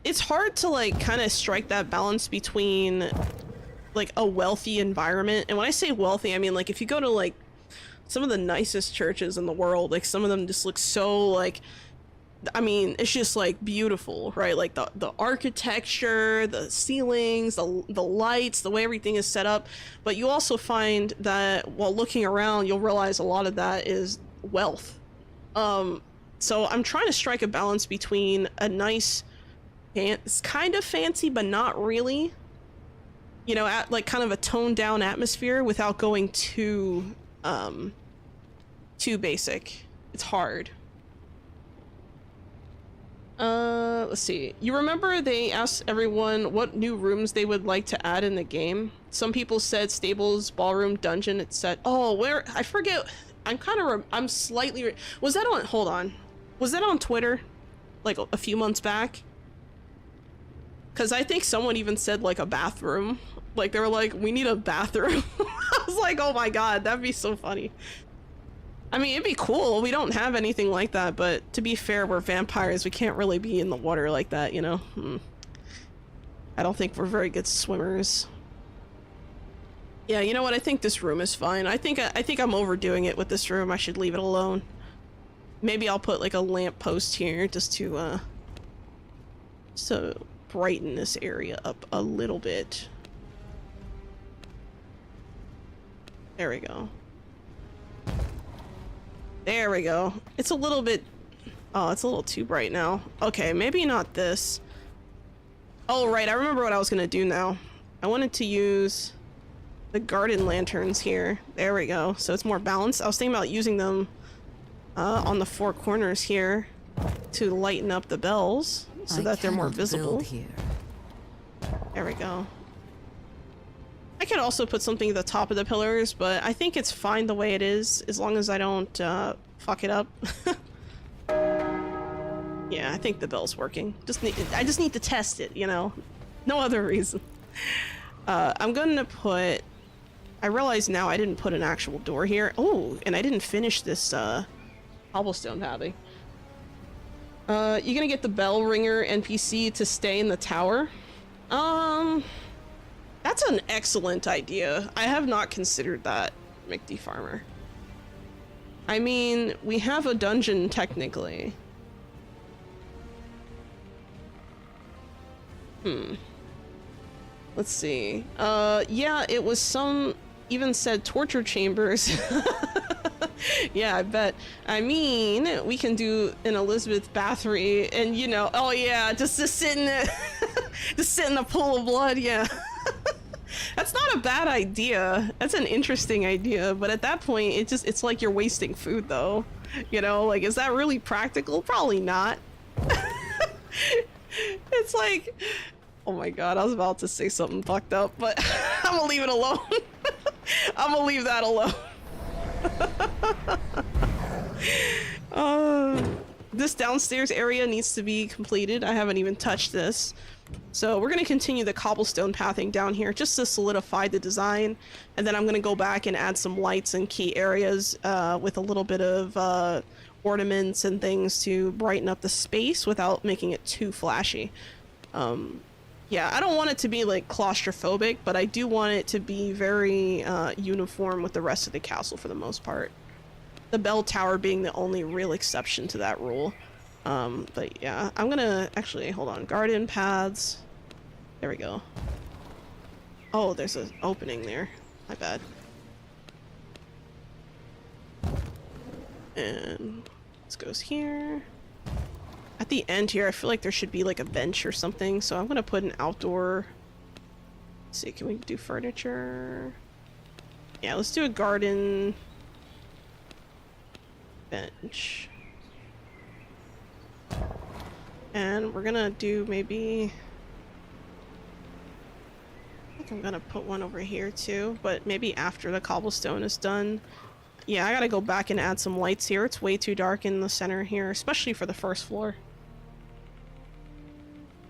It's hard to like kind of strike that balance between like a wealthy environment, and when I say wealthy, I mean like if you go to like some of the nicest churches in the world, like some of them just look so like, I mean, it's just like beautiful, right? Like the architecture, the ceilings, the lights, the way everything is set up. But you also find that while looking around, you'll realize a lot of that is wealth. So I'm trying to strike a balance between a nice, it's kind of fancy, but not really, you know, at like kind of a toned down atmosphere without going too basic. It's hard. Let's see. You remember they asked everyone what new rooms they would like to add in the game? Some people said stables, ballroom, dungeon, it said, oh, where, I forget, I'm slightly, was that on, hold on. Was that on Twitter? Like a few months back? Cause I think someone even said like a bathroom. Like they were like, we need a bathroom. I was like, oh my god, that'd be so funny. I mean, it'd be cool. We don't have anything like that, but to be fair, we're vampires. We can't really be in the water like that, you know? I don't think we're very good swimmers. Yeah, you know what? I think this room is fine. I think I'm overdoing it with this room. I should leave it alone. Maybe I'll put like a lamp post here just to brighten this area up a little bit. There we go. There we go. It's a little bit... Oh, it's a little too bright now. Okay, maybe not this. Oh, right. I remember what I was going to do now. I wanted to use the garden lanterns here. There we go. So it's more balanced. I was thinking about using them on the four corners here to lighten up the bells so that they're more visible. There we go. I could also put something at the top of the pillars, but I think it's fine the way it is, as long as I don't fuck it up. Yeah, I think the bell's working. I just need to test it, you know? No other reason. I'm gonna put... I realize now I didn't put an actual door here. Oh, and I didn't finish this, cobblestone pathing. You're gonna get the bell ringer NPC to stay in the tower? That's an excellent idea. I have not considered that, McD Farmer. I mean, we have a dungeon technically. Let's see. Yeah, it was some even said torture chambers. Yeah, I bet. I mean, we can do an Elizabeth Bathory and, you know, oh yeah, just to sit in it, just sit in a pool of blood, yeah. That's not a bad idea. That's an interesting idea, but at that point, it's like you're wasting food though. You know, like, is that really practical? Probably not. It's like, oh my god, I was about to say something fucked up, but I'm gonna leave it alone. I'm gonna leave that alone. This downstairs area needs to be completed. I haven't even touched this. So we're going to continue the cobblestone pathing down here just to solidify the design. And then I'm going to go back and add some lights in key areas with a little bit of ornaments and things to brighten up the space without making it too flashy. Yeah, I don't want it to be like claustrophobic, but I do want it to be very uniform with the rest of the castle for the most part. The bell tower being the only real exception to that rule. But yeah, I'm gonna actually, hold on, garden paths. There we go. Oh, there's an opening there. My bad. And this goes here. At the end here, I feel like there should be like a bench or something, so I'm gonna put an outdoor... Let's see, can we do furniture? Yeah, let's do a garden... bench. And we're gonna do maybe... I think I'm gonna put one over here too, but maybe after the cobblestone is done. Yeah, I gotta go back and add some lights here. It's way too dark in the center here, especially for the first floor.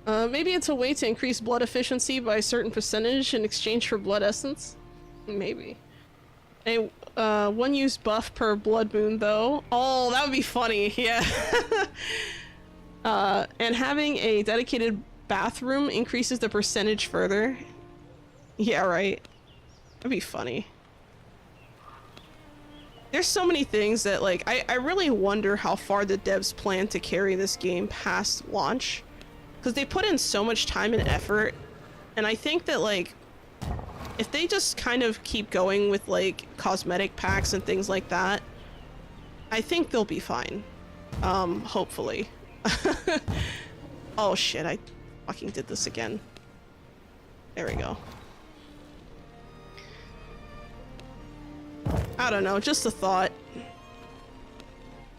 Maybe it's a way to increase blood efficiency by a certain percentage in exchange for blood essence? Maybe. A one use buff per blood moon though. Oh, that would be funny, yeah. And having a dedicated bathroom increases the percentage further. Yeah, right. That'd be funny. There's so many things that, like, I really wonder how far the devs plan to carry this game past launch. Because they put in so much time and effort, and I think that, like, if they just kind of keep going with, like, cosmetic packs and things like that, I think they'll be fine. Hopefully. Oh shit, I fucking did this again. There we go. I don't know, just a thought.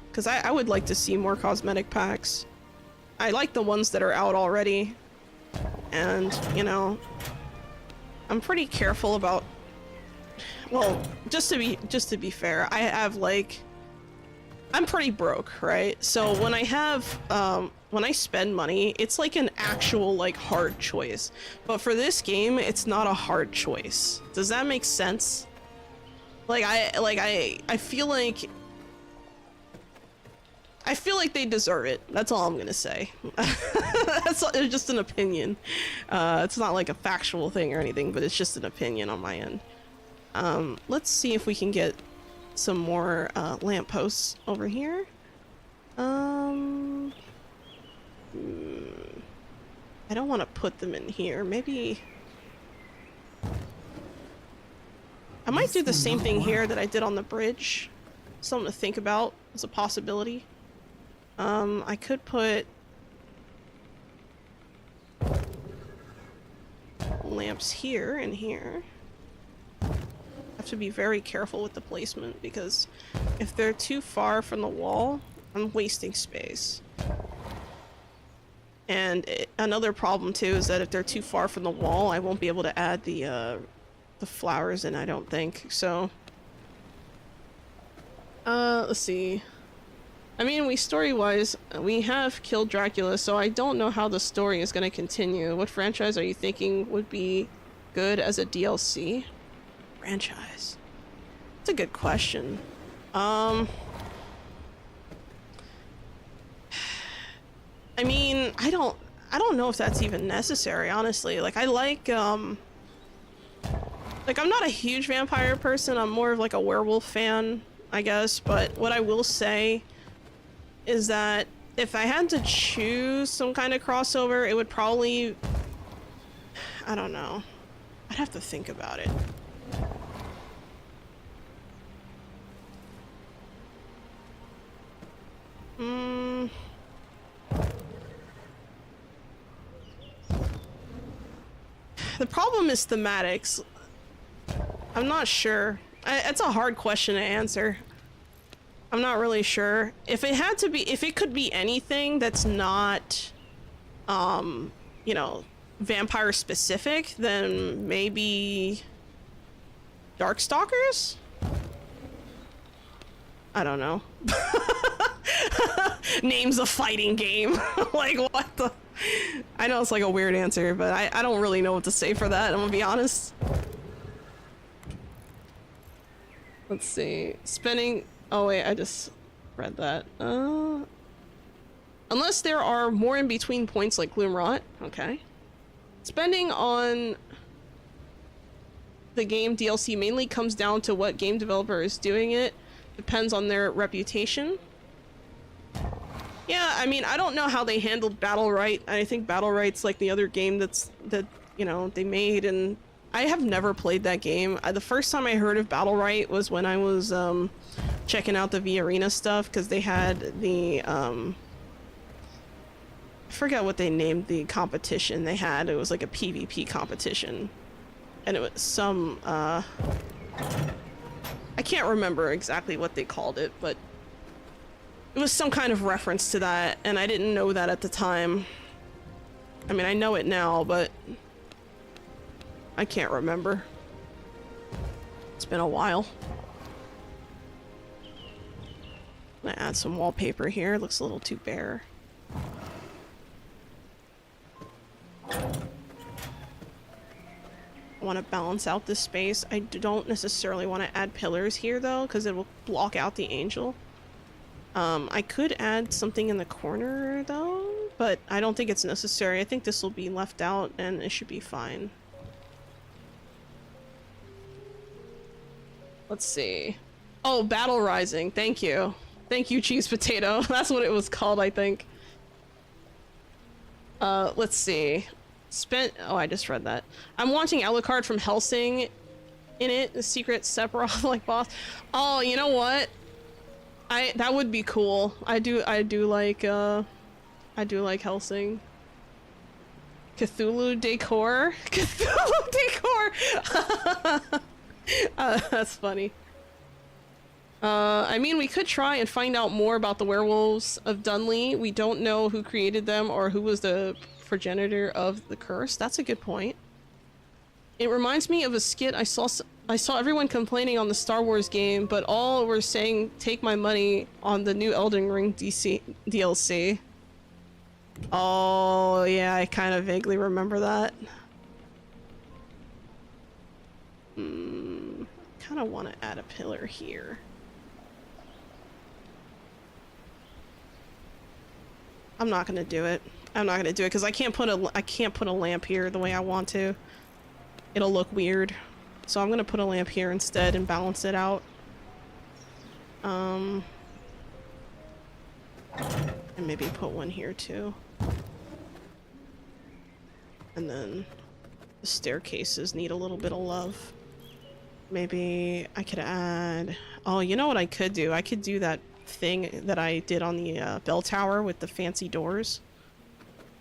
Because I would like to see more cosmetic packs. I like the ones that are out already. And, you know, I'm pretty careful about... Well, just to be fair, I have, like... I'm pretty broke, right? So when I have, when I spend money, it's like an actual, like, hard choice. But for this game, it's not a hard choice. Does that make sense? Like, I feel like... I feel like they deserve it. That's all I'm gonna say. That's just an opinion. It's not like a factual thing or anything, but it's just an opinion on my end. Let's see if we can get some more lampposts over here. I don't want to put them in here. Maybe I might do the same thing here that I did on the bridge. Something to think about as a possibility. I could put lamps here and here. Have to be very careful with the placement because if they're too far from the wall, I'm wasting space. And another problem too is that if they're too far from the wall, I won't be able to add the flowers in, I don't think. So let's see. I mean, story-wise, we have killed Dracula, so I don't know how the story is going to continue. What franchise are you thinking would be good as a DLC? Franchise. That's a good question. I mean, I don't know if that's even necessary, honestly. Like, I like, I'm not a huge vampire person. I'm more of like a werewolf fan, I guess. But what I will say is that if I had to choose some kind of crossover, it would probably, I don't know. I'd have to think about it. The problem is thematics. I'm not sure. It's a hard question to answer. I'm not really sure. If it could be anything that's not, you know, vampire specific, then maybe Darkstalkers? I don't know. Name's a fighting game. Like, what the? I know it's like a weird answer, but I don't really know what to say for that, I'm gonna be honest. Let's see. Spending... Oh wait, I just read that. Unless there are more in between points like Gloomrot. Okay. Spending on the game DLC mainly comes down to what game developer is doing it. Depends on their reputation. Yeah, I mean, I don't know how they handled Battle Right. I think Battle Right's like the other game that you know, they made, and I have never played that game. The first time I heard of Battle Right was when I was checking out the V Arena stuff, because they had the I forget what they named the competition they had. It was like a PvP competition, and it was some I can't remember exactly what they called it, but it was some kind of reference to that, and I didn't know that at the time. I mean, I know it now, but I can't remember. It's been a while. I'm gonna add some wallpaper here. It looks a little too bare. I want to balance out this space. I don't necessarily want to add pillars here, though, because it will block out the angel. I could add something in the corner, though, but I don't think it's necessary. I think this will be left out, and it should be fine. Let's see. Oh, Battle Rising. Thank you. Thank you, Cheese Potato. That's what it was called, I think. Let's see. Oh, I just read that. I'm watching Alucard from Helsing in it. The secret Sephiroth like boss. Oh, you know what? That would be cool. I do like Helsing. Cthulhu decor. Cthulhu decor. That's funny. I mean, we could try and find out more about the werewolves of Dunley. We don't know who created them or who was the progenitor of the curse. That's a good point. It reminds me of a skit I saw everyone complaining on the Star Wars game, but all were saying, take my money on the new Elden Ring DLC. Oh, yeah, I kind of vaguely remember that. Kind of want to add a pillar here. I'm not gonna do it. I'm not gonna do it because I can't put a lamp here the way I want to. It'll look weird. So I'm gonna put a lamp here instead and balance it out. And maybe put one here too. And then the staircases need a little bit of love. Maybe I could add... Oh, you know what I could do? I could do that thing that I did on the bell tower with the fancy doors.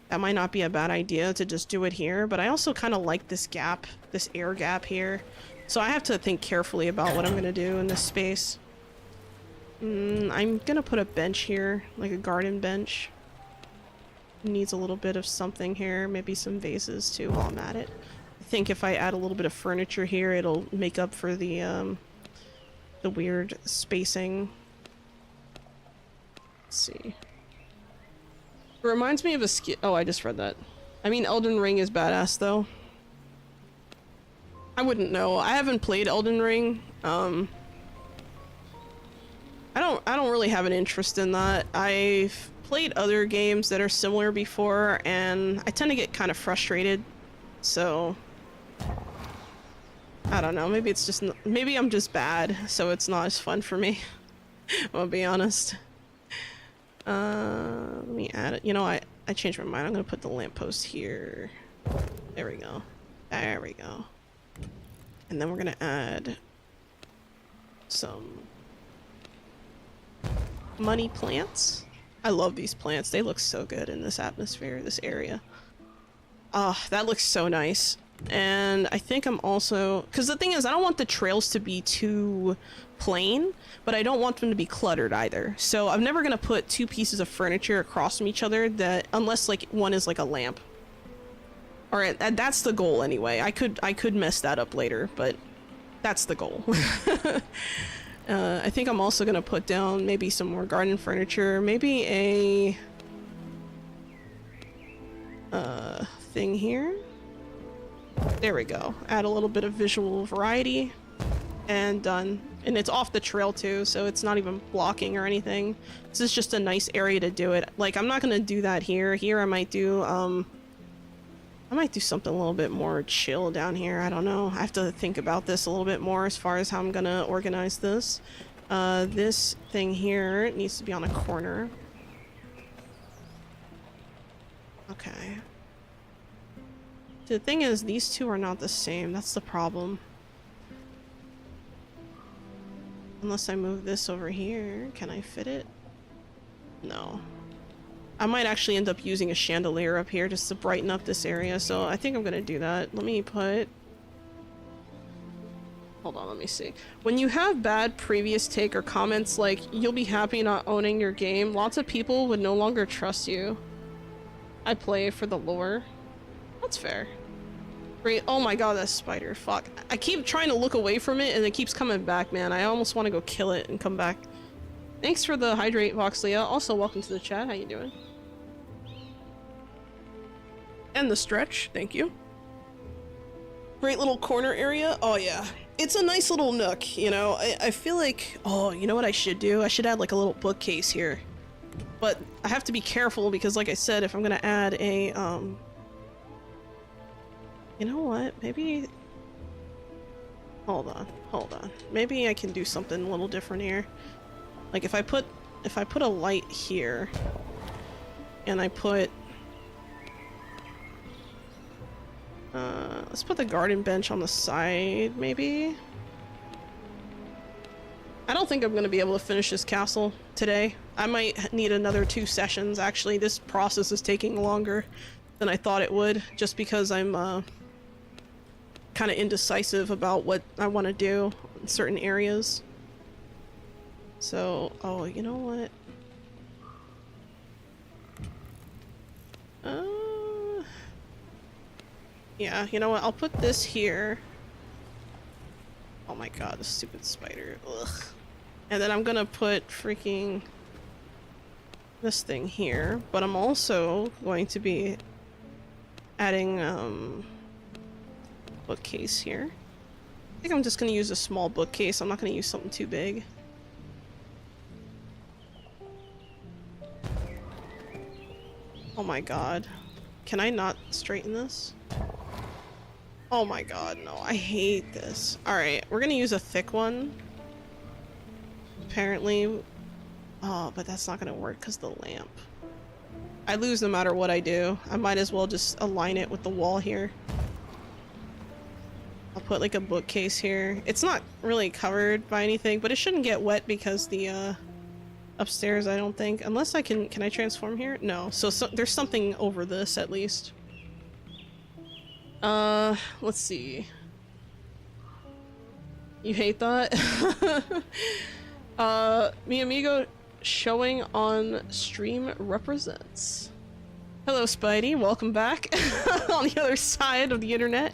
That might not be a bad idea to just do it here, but I also kind of like this gap, this air gap here. So I have to think carefully about what I'm gonna do in this space. I'm gonna put a bench here, like a garden bench. Needs a little bit of something here, maybe some vases too while I'm at it. I think if I add a little bit of furniture here, it'll make up for the weird spacing. Let's see. It reminds me of a skill. Oh, I just read that. I mean, Elden Ring is badass, though. I wouldn't know. I haven't played Elden Ring. I don't really have an interest in that. I've played other games that are similar before, and I tend to get kind of frustrated. So I don't know. Maybe it's just maybe I'm just bad, so it's not as fun for me. I'll be honest. Let me add it. You know, I changed my mind. I'm gonna put the lamppost here. There we go. There we go. And then we're gonna add some money plants. I love these plants. They look so good in this atmosphere, this area. Ah, that looks so nice. And I think I'm also... because the thing is, I don't want the trails to be too plain, but I don't want them to be cluttered either. So I'm never going to put two pieces of furniture across from each other that... unless, like, one is like a lamp. Alright, that's the goal anyway. I could mess that up later, but that's the goal. I think I'm also going to put down maybe some more garden furniture. Maybe a... thing here. There we go. Add a little bit of visual variety. And done. And it's off the trail too, so it's not even blocking or anything. This is just a nice area to do it. Like, I'm not gonna do that here. Here I might do something a little bit more chill down here. I don't know. I have to think about this a little bit more as far as how I'm gonna organize this. This thing here needs to be on a corner. Okay. The thing is, these two are not the same. That's the problem. Unless I move this over here. Can I fit it? No. I might actually end up using a chandelier up here just to brighten up this area, so I think I'm gonna do that. Let me put... hold on, let me see. When you have bad previous take or comments like, you'll be happy not owning your game, lots of people would no longer trust you. I play for the lore. That's fair. Great. Oh my god, that spider. Fuck. I keep trying to look away from it and it keeps coming back, man. I almost want to go kill it and come back. Thanks for the hydrate, Voxlia. Also, welcome to the chat. How you doing? And the stretch. Thank you. Great little corner area. Oh yeah. It's a nice little nook, you know. I feel like... oh, you know what I should do? I should add like a little bookcase here. But I have to be careful because, like I said, if I'm gonna add a, you know what? Maybe... hold on. Maybe I can do something a little different here. Like if I put a light here, and I put... let's put the garden bench on the side, maybe? I don't think I'm gonna be able to finish this castle today. I might need another 2 sessions, actually. This process is taking longer than I thought it would, just because I'm, kind of indecisive about what I want to do in certain areas. So, oh, you know what? Yeah, you know what? I'll put this here. Oh my god, this stupid spider. Ugh. And then I'm gonna put freaking this thing here, but I'm also going to be adding, bookcase here. I think I'm just gonna use a small bookcase. I'm not gonna use something too big. Oh my god. Can I not straighten this? Oh my god, no. I hate this. Alright, we're gonna use a thick one. Apparently. Oh, but that's not gonna work because the lamp. I lose no matter what I do. I might as well just align it with the wall here. I'll put like a bookcase here. It's not really covered by anything, but it shouldn't get wet because the upstairs, I don't think. Unless I can I transform here? No. So there's something over this at least. Let's see. You hate that? Mi amigo showing on stream represents. Hello Spidey, welcome back on the other side of the internet.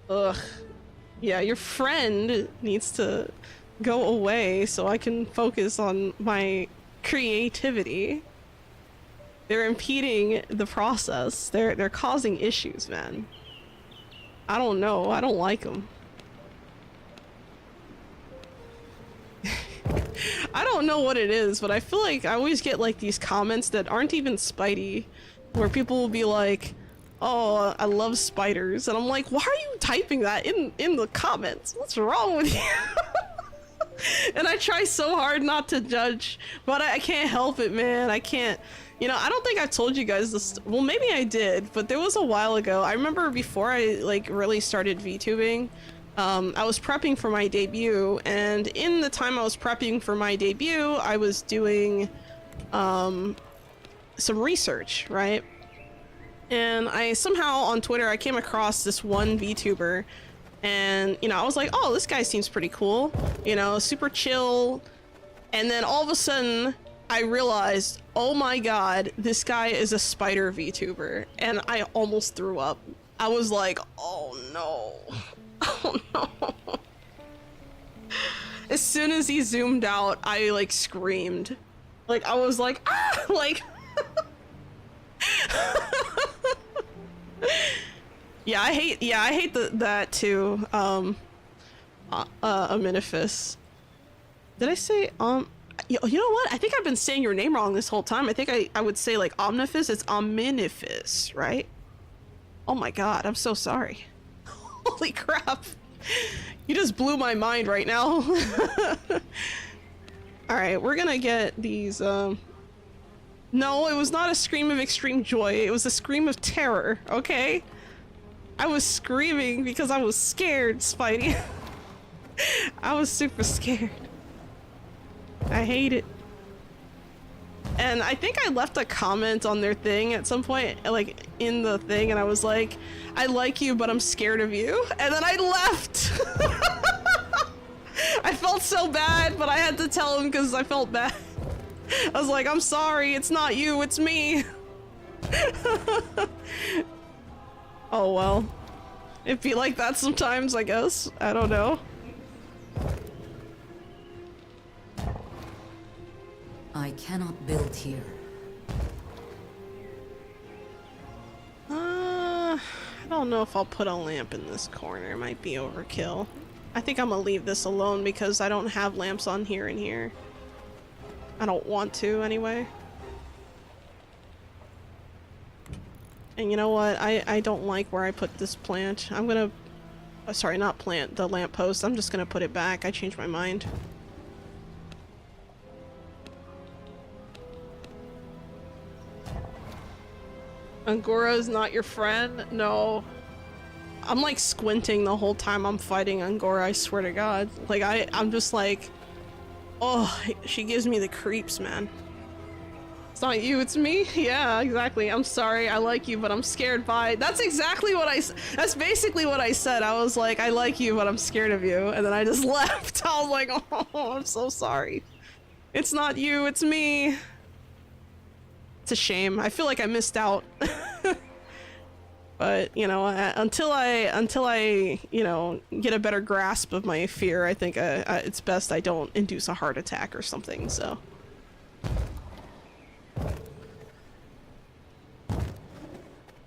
Ugh. Yeah, your friend needs to go away so I can focus on my creativity. They're impeding the process. They're causing issues, man. I don't know. I don't like them. I don't know what it is, but I feel like I always get like these comments that aren't even spidey, where people will be like, "Oh, I love spiders," and I'm like, "Why are you typing that in the comments? What's wrong with you?" And I try so hard not to judge, but I can't help it, man. I can't. You know, I don't think I've told you guys this. Well, maybe I did, but there was a while ago. I remember before I like really started VTubing, I was prepping for my debut, and in the time I was prepping for my debut, I was doing some research, right? And I somehow on Twitter I came across this one VTuber, and you know, I was like, oh, this guy seems pretty cool, you know, super chill. And then all of a sudden I realized, oh my god, this guy is a spider VTuber, and I almost threw up. I was like, oh no. Oh no. As soon as he zoomed out, I like screamed. Like I was like, ah, like yeah, I hate that too. Aminifus. Did I say you know what? I think I've been saying your name wrong this whole time. I think I would say like Omnifus. It's Aminifus, right? Oh my god, I'm so sorry. Holy crap. You just blew my mind right now. Alright, we're gonna get these, No, it was not a scream of extreme joy. It was a scream of terror, okay? I was screaming because I was scared, Spidey. I was super scared. I hate it. And I think I left a comment on their thing at some point, like in the thing, and I was like, I like you, but I'm scared of you. And then I left. I felt so bad, but I had to tell him because I felt bad. I was like, I'm sorry, it's not you, it's me. Oh well. It'd be like that sometimes, I guess. I don't know. I cannot build here. I don't know if I'll put a lamp in this corner. It might be overkill. I think I'm gonna leave this alone because I don't have lamps on here and here. I don't want to anyway. And you know what? I don't like where I put this plant. I'm gonna... sorry, not plant, the lamppost. I'm just gonna put it back. I changed my mind. Angora's not your friend? No. I'm like squinting the whole time I'm fighting Angora, I swear to god. Like I'm just like, oh, she gives me the creeps, man. It's not you, it's me? Yeah, exactly. I'm sorry, I like you, but I'm scared by... That's exactly what that's basically what I said. I was like, I like you, but I'm scared of you. And then I just left. I was like, oh, I'm so sorry. It's not you, it's me. It's a shame. I feel like I missed out. But, you know, until I, you know, get a better grasp of my fear, I think it's best I don't induce a heart attack or something, so.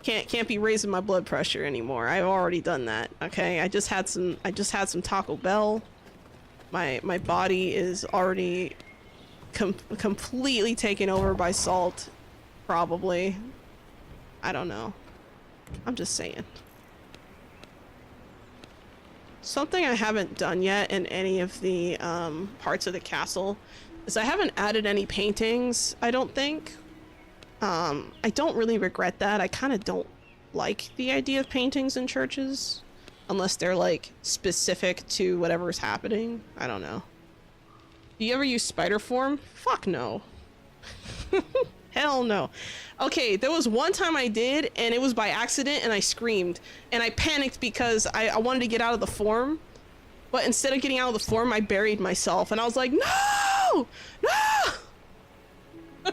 Can't be raising my blood pressure anymore. I've already done that, okay? I just had some Taco Bell. My body is already completely taken over by salt. Probably. I don't know. I'm just saying. Something I haven't done yet in any of the parts of the castle is I haven't added any paintings, I don't think. I don't really regret that. I kind of don't like the idea of paintings in churches. Unless they're like specific to whatever's happening. I don't know. Do you ever use spider form? Fuck no. Hell no. Okay, there was one time I did, and it was by accident, and I screamed. And I panicked because I wanted to get out of the form. But instead of getting out of the form, I buried myself. And I was like, no! No!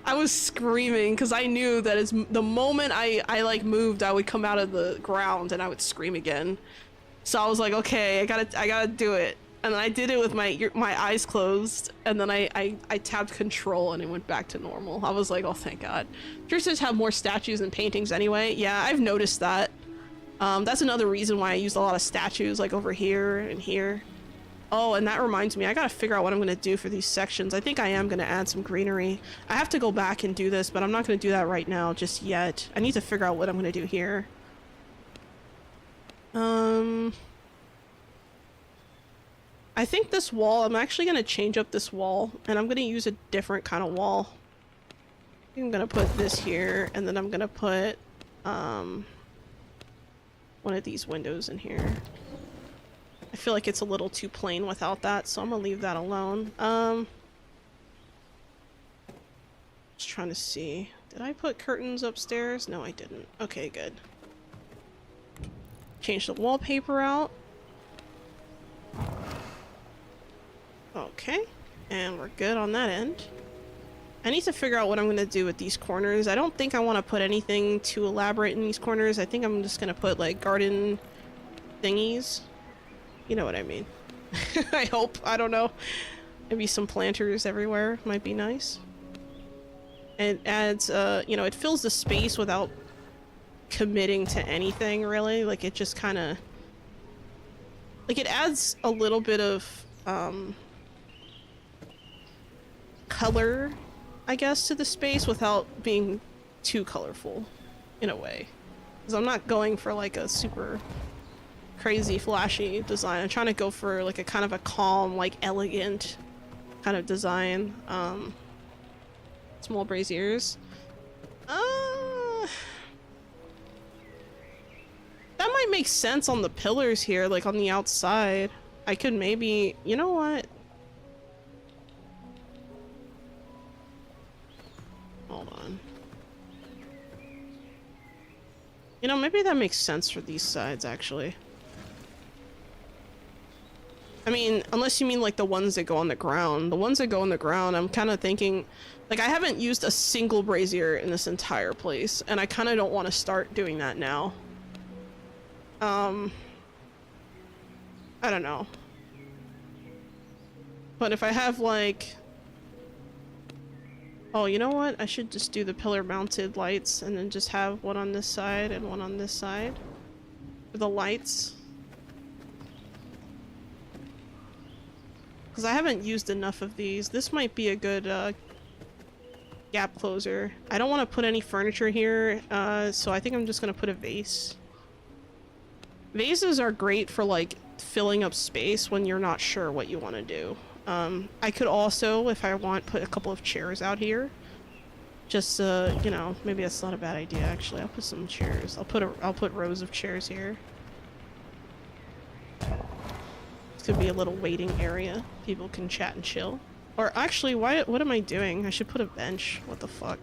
I was screaming because I knew that the moment I like moved, I would come out of the ground and I would scream again. So I was like, okay, I gotta do it. And then I did it with my eyes closed, and then I tapped control and it went back to normal. I was like, oh, thank God. Churches have more statues and paintings anyway. Yeah, I've noticed that. That's another reason why I used a lot of statues, like over here and here. Oh, and that reminds me, I gotta figure out what I'm gonna do for these sections. I think I am gonna add some greenery. I have to go back and do this, but I'm not gonna do that right now just yet. I need to figure out what I'm gonna do here. I think this wall, I'm actually gonna change up this wall, and I'm gonna use a different kind of wall. I think I'm gonna put this here, and then I'm gonna put, one of these windows in here. I feel like it's a little too plain without that, so I'm gonna leave that alone. Just trying to see. Did I put curtains upstairs? No, I didn't. Okay, good. Change the wallpaper out. Okay, and we're good on that end. I need to figure out what I'm gonna do with these corners. I don't think I want to put anything too elaborate in these corners. I think I'm just gonna put like garden thingies. You know what I mean. I hope. I don't know. Maybe some planters everywhere might be nice. It adds, you know, it fills the space without committing to anything really. Like it just kind of, like it adds a little bit of, color, I guess, to the space without being too colorful in a way. Because I'm not going for like a super crazy flashy design. I'm trying to go for like a kind of a calm, like elegant kind of design. Small braziers. That might make sense on the pillars here, like on the outside. I could maybe, you know what? Hold on. You know, maybe that makes sense for these sides, actually. I mean, unless you mean like the ones that go on the ground. The ones that go on the ground, I'm kind of thinking... Like, I haven't used a single brazier in this entire place, and I kind of don't want to start doing that now. I don't know. But if I have, like... Oh, you know what? I should just do the pillar-mounted lights, and then just have one on this side and one on this side. For the lights. Because I haven't used enough of these. This might be a good, gap closer. I don't want to put any furniture here, so I think I'm just gonna put a vase. Vases are great for, like, filling up space when you're not sure what you want to do. I could also, if I want, put a couple of chairs out here. Just, you know, maybe that's not a bad idea, actually. I'll put some chairs. I'll put rows of chairs here. This could be a little waiting area. People can chat and chill. Or actually, what am I doing? I should put a bench. What the fuck?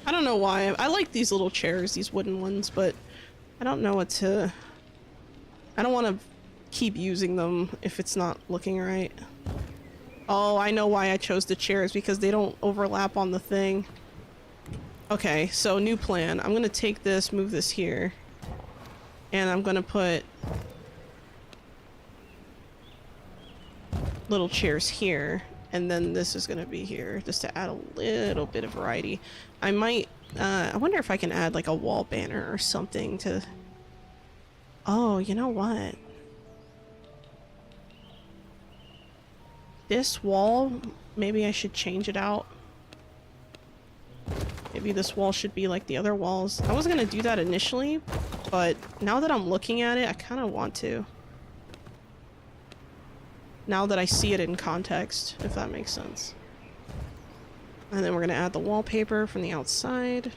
I don't know why. I like these little chairs, these wooden ones, but I don't know what to... I don't want to keep using them if it's not looking right. Oh, I know why I chose the chairs, because they don't overlap on the thing. Okay, so new plan. I'm gonna take this, move this here, and I'm gonna put little chairs here, and then this is gonna be here, just to add a little bit of variety. I might, I wonder if I can add like a wall banner or something to... Oh, you know what? This wall, maybe I should change it out. Maybe this wall should be like the other walls. I wasn't gonna do that initially, but now that I'm looking at it, I kind of want to. Now that I see it in context, if that makes sense. And then we're gonna add the wallpaper from the outside.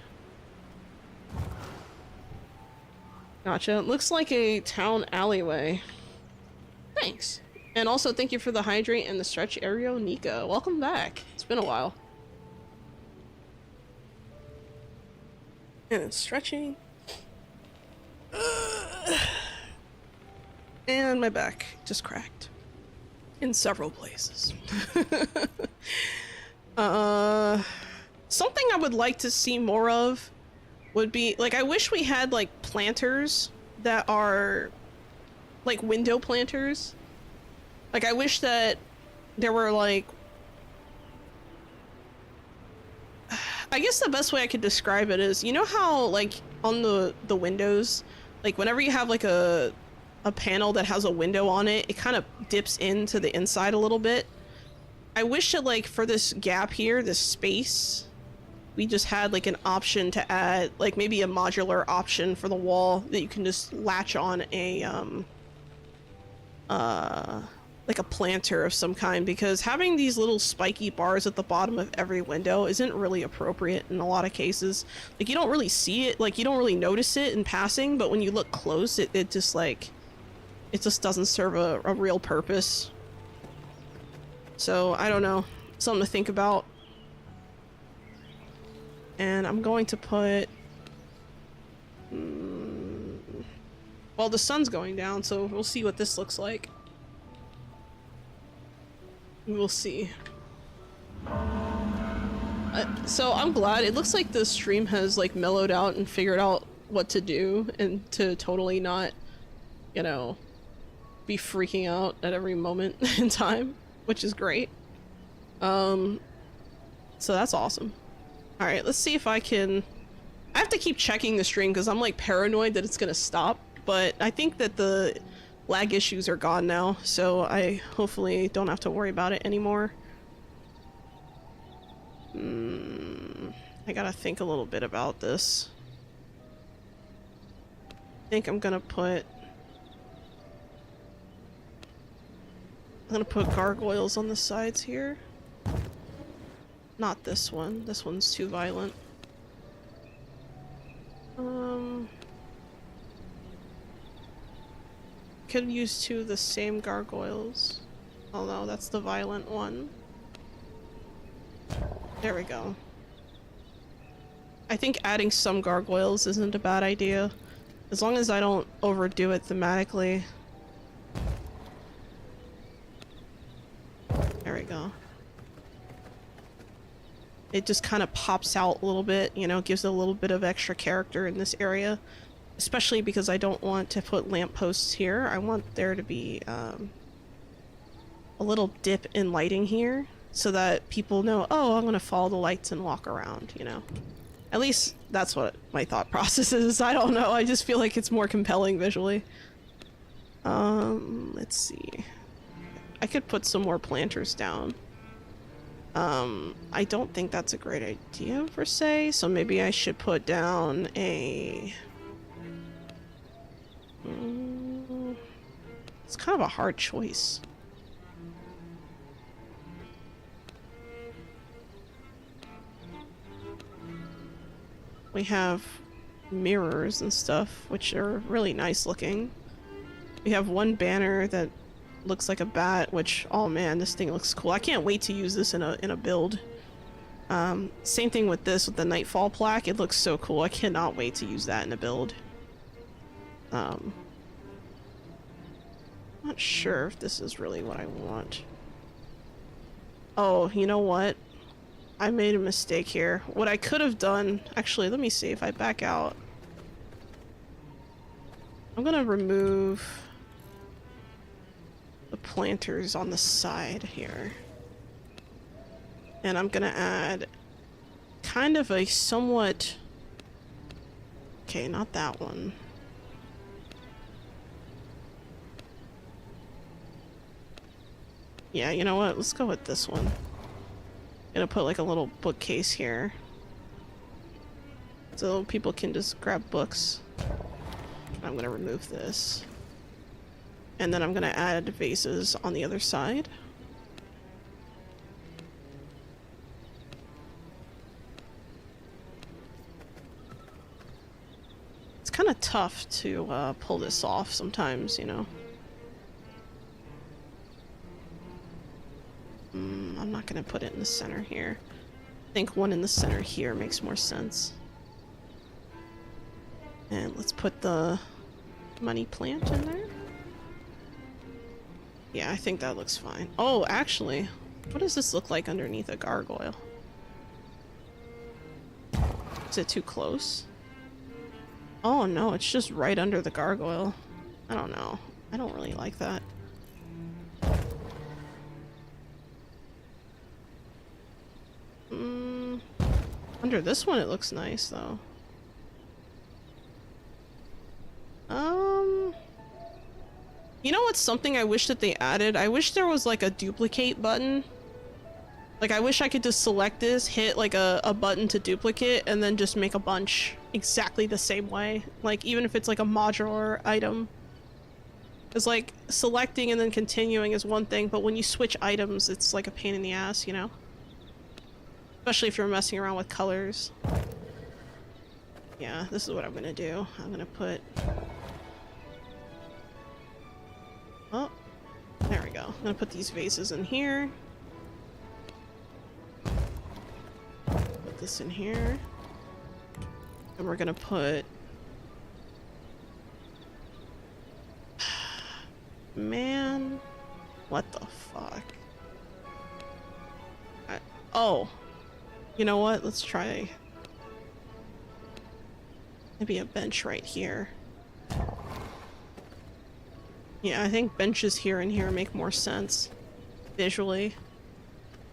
Gotcha. It looks like a town alleyway. Thanks. And also thank you for the hydrate and the stretch, Ario Nika. Welcome back. It's been a while. And stretching. And my back just cracked. In several places. Something I would like to see more of would be, like, I wish we had, like, planters that are, like, window planters. Like, I wish that there were, like... I guess the best way I could describe it is, you know how, like, on the windows, like, whenever you have, like, a panel that has a window on it, it kind of dips into the inside a little bit. I wish that, like, for this gap here, this space, we just had, like, an option to add, like, maybe a modular option for the wall that you can just latch on a, like a planter of some kind, because having these little spiky bars at the bottom of every window isn't really appropriate in a lot of cases. Like, you don't really see it, like, you don't really notice it in passing, but when you look close, it just, like, it just doesn't serve a real purpose. So, I don't know. Something to think about. And I'm going to put... well, the sun's going down, so we'll see what this looks like. We'll see. So I'm glad. It looks like the stream has, like, mellowed out and figured out what to do and to totally not, you know, be freaking out at every moment in time, which is great. So that's awesome. Alright, let's see if I can... I have to keep checking the stream because I'm, like, paranoid that it's gonna stop, but I think that the lag issues are gone now, so I hopefully don't have to worry about it anymore. I gotta think a little bit about this. I think I'm gonna put gargoyles on the sides here. Not this one. This one's too violent. Could use two of the same gargoyles. Oh no, that's the violent one. There we go. I think adding some gargoyles isn't a bad idea, as long as I don't overdo it thematically. There we go. It just kind of pops out a little bit, you know, gives it a little bit of extra character in this area. Especially because I don't want to put lampposts here. I want there to be a little dip in lighting here so that people know, oh, I'm gonna follow the lights and walk around, you know. At least that's what my thought process is. I don't know, I just feel like it's more compelling visually. Let's see. I could put some more planters down. I don't think that's a great idea per se, so maybe I should put down a... it's kind of a hard choice. We have mirrors and stuff, which are really nice looking. We have one banner that looks like a bat, which, oh man, this thing looks cool. I can't wait to use this in a build. Same thing with this, with the Nightfall plaque. It looks so cool. I cannot wait to use that in a build. Not sure if this is really what I want. Oh, you know what? I made a mistake here. What I could have done... Actually, let me see if I back out. I'm gonna remove the planters on the side here. And I'm gonna add kind of a somewhat... Okay, not that one. Yeah, you know what? Let's go with this one. I'm gonna put like a little bookcase here, so people can just grab books. I'm gonna remove this. And then I'm gonna add vases on the other side. It's kind of tough to pull this off sometimes, you know. I'm not gonna put it in the center here. I think one in the center here makes more sense. And let's put the money plant in there. Yeah, I think that looks fine. Oh, actually, what does this look like underneath a gargoyle? Is it too close? Oh no, it's just right under the gargoyle. I don't know. I don't really like that. Under this one it looks nice though. You know what's something I wish that they added? I wish there was like a duplicate button. Like I wish I could just select this, hit like a button to duplicate, and then just make a bunch exactly the same way. Like even if it's like a modular item. It's like selecting and then continuing is one thing, but when you switch items, it's like a pain in the ass, you know? Especially if you're messing around with colors. Yeah, this is what I'm gonna do. I'm gonna put... Oh, there we go. I'm gonna put these vases in here. Put this in here. And we're gonna put... Man, what the fuck? Oh, you know what? Let's try maybe a bench right here. Yeah, I think benches here and here make more sense visually.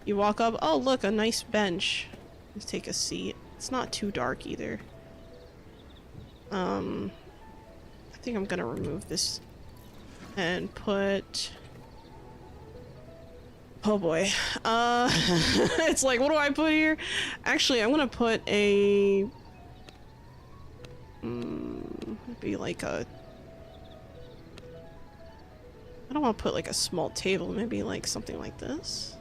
You walk up, oh look, a nice bench. Let's take a seat. It's not too dark either. I think I'm gonna remove this and put... Oh boy. It's like, what do I put here? Actually, I'm gonna put a... maybe like a... I don't want to put like a small table, maybe like something like this.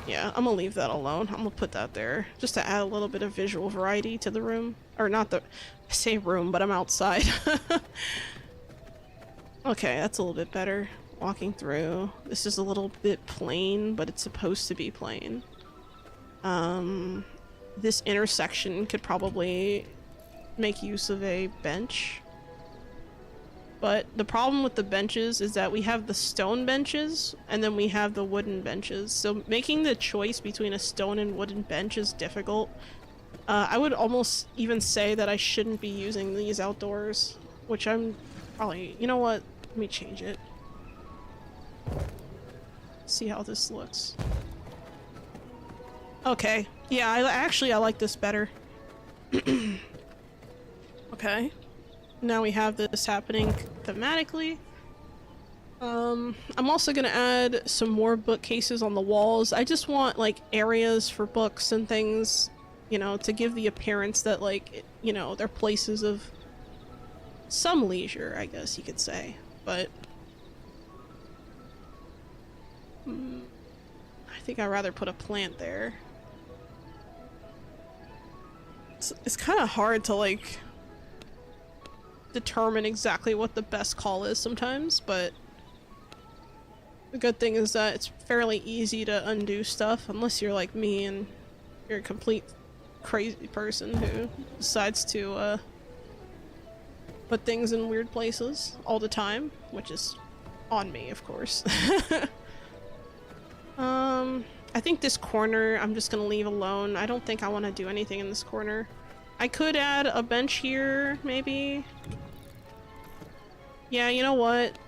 Yeah, I'm gonna leave that alone. I'm gonna put that there just to add a little bit of visual variety to the room. Or not the... I say room, but I'm outside. Okay, that's a little bit better. Walking through. This is a little bit plain, but it's supposed to be plain. This intersection could probably make use of a bench. But the problem with the benches is that we have the stone benches, and then we have the wooden benches. So making the choice between a stone and wooden bench is difficult. I would almost even say that I shouldn't be using these outdoors, which I'm probably... You know what? Let me change it. See how this looks. Okay. Yeah, I like this better. Okay. Now we have this happening thematically. I'm also gonna add some more bookcases on the walls. I just want like areas for books and things, you know, to give the appearance that like, you know, they're places of some leisure, I guess you could say. But I think I'd rather put a plant there. It's kind of hard to like determine exactly what the best call is sometimes, but the good thing is that it's fairly easy to undo stuff unless you're like me and you're a complete crazy person who decides to put things in weird places all the time, which is on me, of course. I think this corner I'm just gonna leave alone. I don't think I want to do anything in this corner. I could add a bench here, maybe. Yeah, you know what?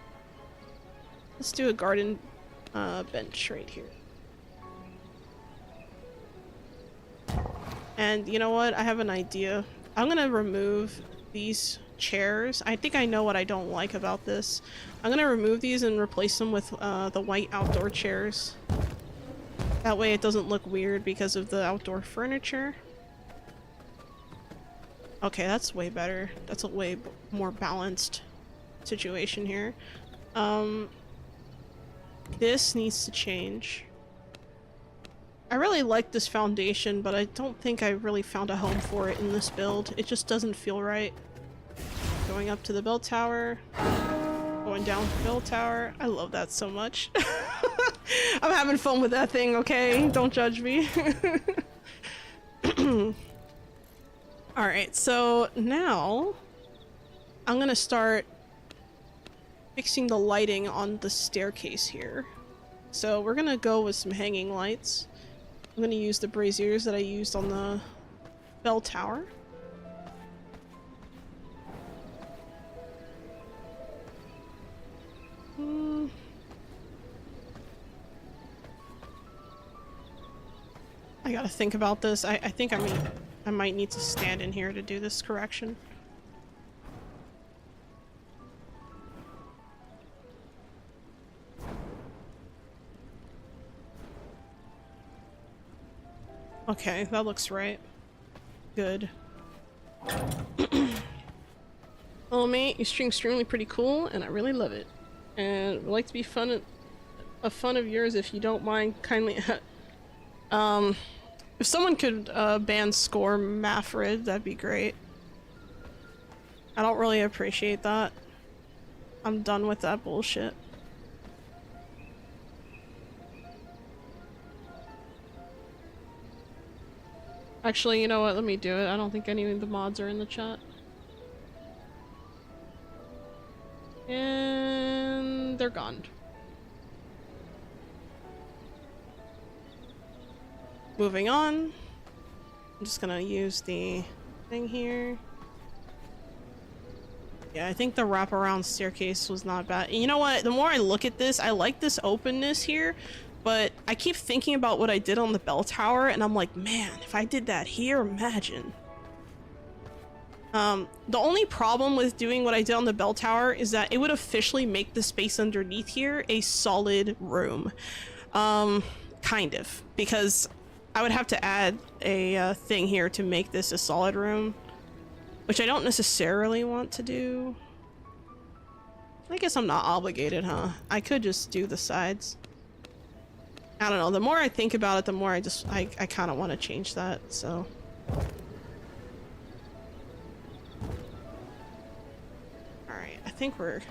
Let's do a garden bench right here. And you know what? I have an idea. I'm gonna remove these chairs. I think I know what I don't like about this. I'm gonna remove these and replace them with the white outdoor chairs. That way it doesn't look weird because of the outdoor furniture. Okay, that's way better. That's a way more balanced situation here. This needs to change. I really like this foundation, but I don't think I really found a home for it in this build. It just doesn't feel right. Going up to the bell tower. Going down the bell tower. I love that so much. I'm having fun with that thing, okay? Don't judge me. Alright, so now I'm gonna start fixing the lighting on the staircase here. So we're gonna go with some hanging lights. I'm gonna use the braziers that I used on the bell tower. gotta think about this. I think I might need to stand in here to do this correction. Okay, that looks right. Good. Oh mate, your stream's extremely pretty cool, and I really love it. And would like to be a fun of yours if you don't mind. Kindly, if someone could ban score Mafrid, that'd be great. I don't really appreciate that. I'm done with that bullshit. Actually, you know what? Let me do it. I don't think any of the mods are in the chat. And they're gone. Moving on. I'm just gonna use the thing here. Yeah, I think the wraparound staircase was not bad. And you know what? The more I look at this, I like this openness here, but I keep thinking about what I did on the bell tower, and I'm like, man, if I did that here, imagine. The only problem with doing what I did on the bell tower is that it would officially make the space underneath here a solid room. Kind of, because I would have to add a thing here to make this a solid room, which I don't necessarily want to do. I guess I'm not obligated, huh? I could just do the sides. I don't know, the more I think about it, the more I kind of want to change that, so. Alright, I think we're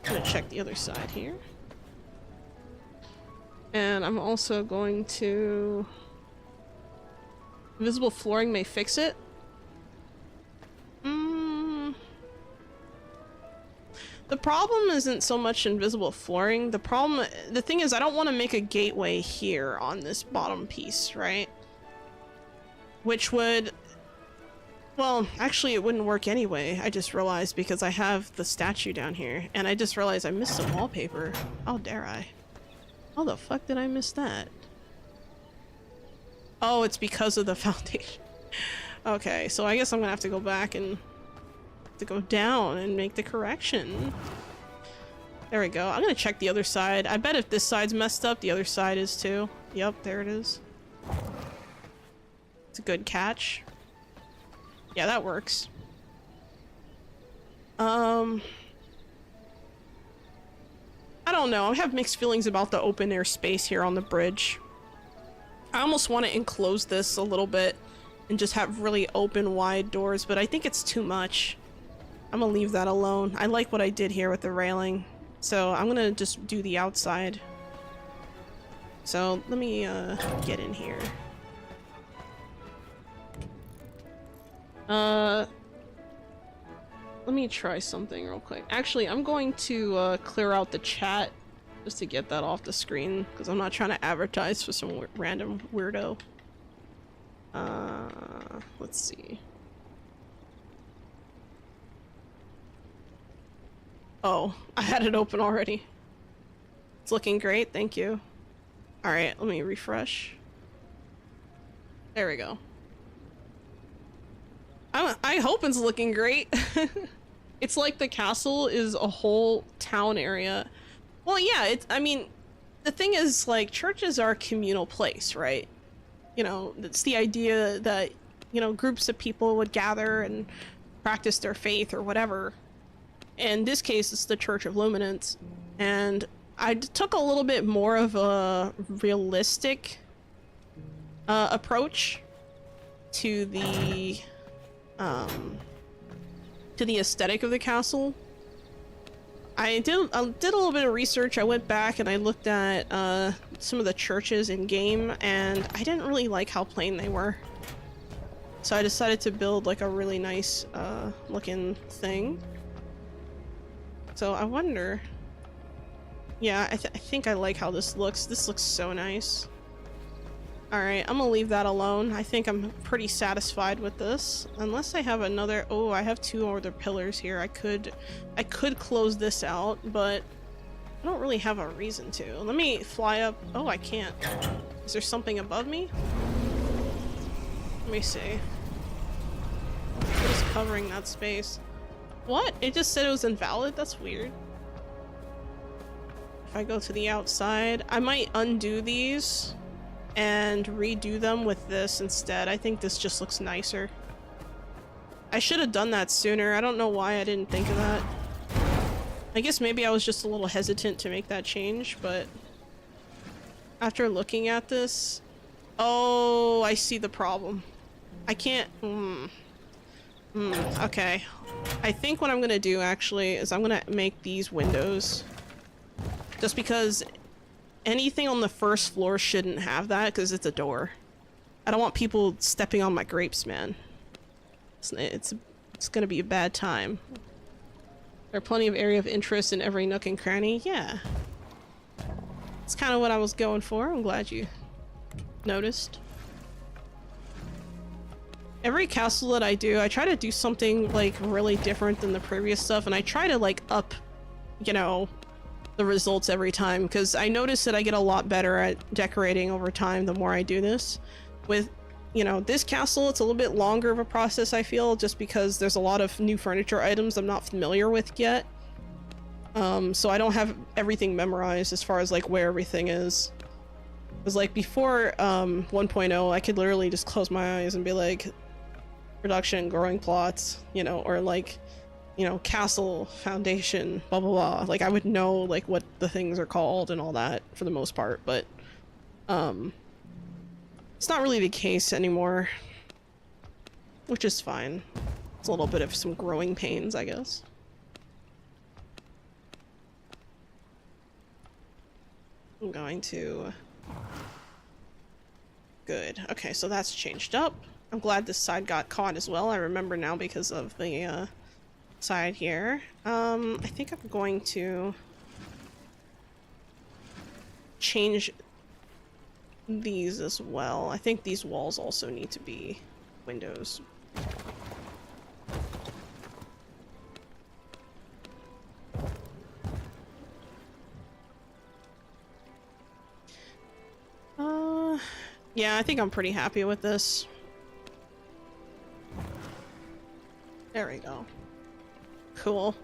gonna check the other side here. And I'm also going to... Invisible flooring may fix it. The problem isn't so much invisible flooring. The thing is, I don't want to make a gateway here on this bottom piece, right? Which would... Well, actually it wouldn't work anyway, I just realized, because I have the statue down here. And I just realized I missed some wallpaper. How dare I? How the fuck did I miss that? Oh, it's because of the foundation. Okay, so I guess I'm gonna have to go back and go down and make the correction. There we go. I'm gonna check the other side. I bet if this side's messed up, the other side is too. Yep, there it is. It's a good catch. Yeah, that works. I don't know. I have mixed feelings about the open air space here on the bridge. I almost want to enclose this a little bit and just have really open, wide doors, but I think it's too much. I'm gonna leave that alone. I like what I did here with the railing, so I'm gonna just do the outside. So let me get in here. Let me try something real quick. Actually, I'm going to clear out the chat just to get that off the screen, because I'm not trying to advertise for some random weirdo. Let's see. Oh, I had it open already. It's looking great, thank you. Alright, let me refresh. There we go. I hope it's looking great. It's like the castle is a whole town area. Well, yeah, I mean, the thing is, like, churches are a communal place, right? You know, it's the idea that, you know, groups of people would gather and practice their faith or whatever. In this case, it's the Church of Luminance, and I took a little bit more of a realistic approach to the aesthetic of the castle. I did a little bit of research. I went back and I looked at some of the churches in game, and I didn't really like how plain they were. So I decided to build like a really nice looking thing. So I wonder... Yeah, I think I like how this looks. This looks so nice. Alright, I'm gonna leave that alone. I think I'm pretty satisfied with this. Unless I have another... Oh, I have two other pillars here. I could close this out, but I don't really have a reason to. Let me fly up... Oh, I can't. Is there something above me? Let me see. What is covering that space? What? It just said it was invalid? That's weird. If I go to the outside, I might undo these and redo them with this instead. I think this just looks nicer. I should have done that sooner. I don't know why I didn't think of that. I guess maybe I was just a little hesitant to make that change, but after looking at this... Oh, I see the problem. I can't... Okay. I think what I'm gonna do, actually, is I'm gonna make these windows. Just because anything on the first floor shouldn't have that, because it's a door. I don't want people stepping on my grapes, man. It's gonna be a bad time. There are plenty of area of interest in every nook and cranny. Yeah. It's kind of what I was going for. I'm glad you noticed. Every castle that I do, I try to do something like really different than the previous stuff, and I try to like up, you know, the results every time, because I notice that I get a lot better at decorating over time the more I do this. With, you know, this castle, it's a little bit longer of a process, I feel, just because there's a lot of new furniture items I'm not familiar with yet. So I don't have everything memorized as far as like where everything is. Because like before 1.0, I could literally just close my eyes and be like, production, growing plots, you know, or like, you know, castle, foundation, blah blah blah. Like I would know like what the things are called and all that for the most part, but it's not really the case anymore, which is fine. It's a little bit of some growing pains, I guess. I'm going to... Good. Okay, so that's changed up. I'm glad this side got caught as well. I remember now because of the side here. I think I'm going to change these as well. I think these walls also need to be windows. Yeah, I think I'm pretty happy with this. There we go. Cool.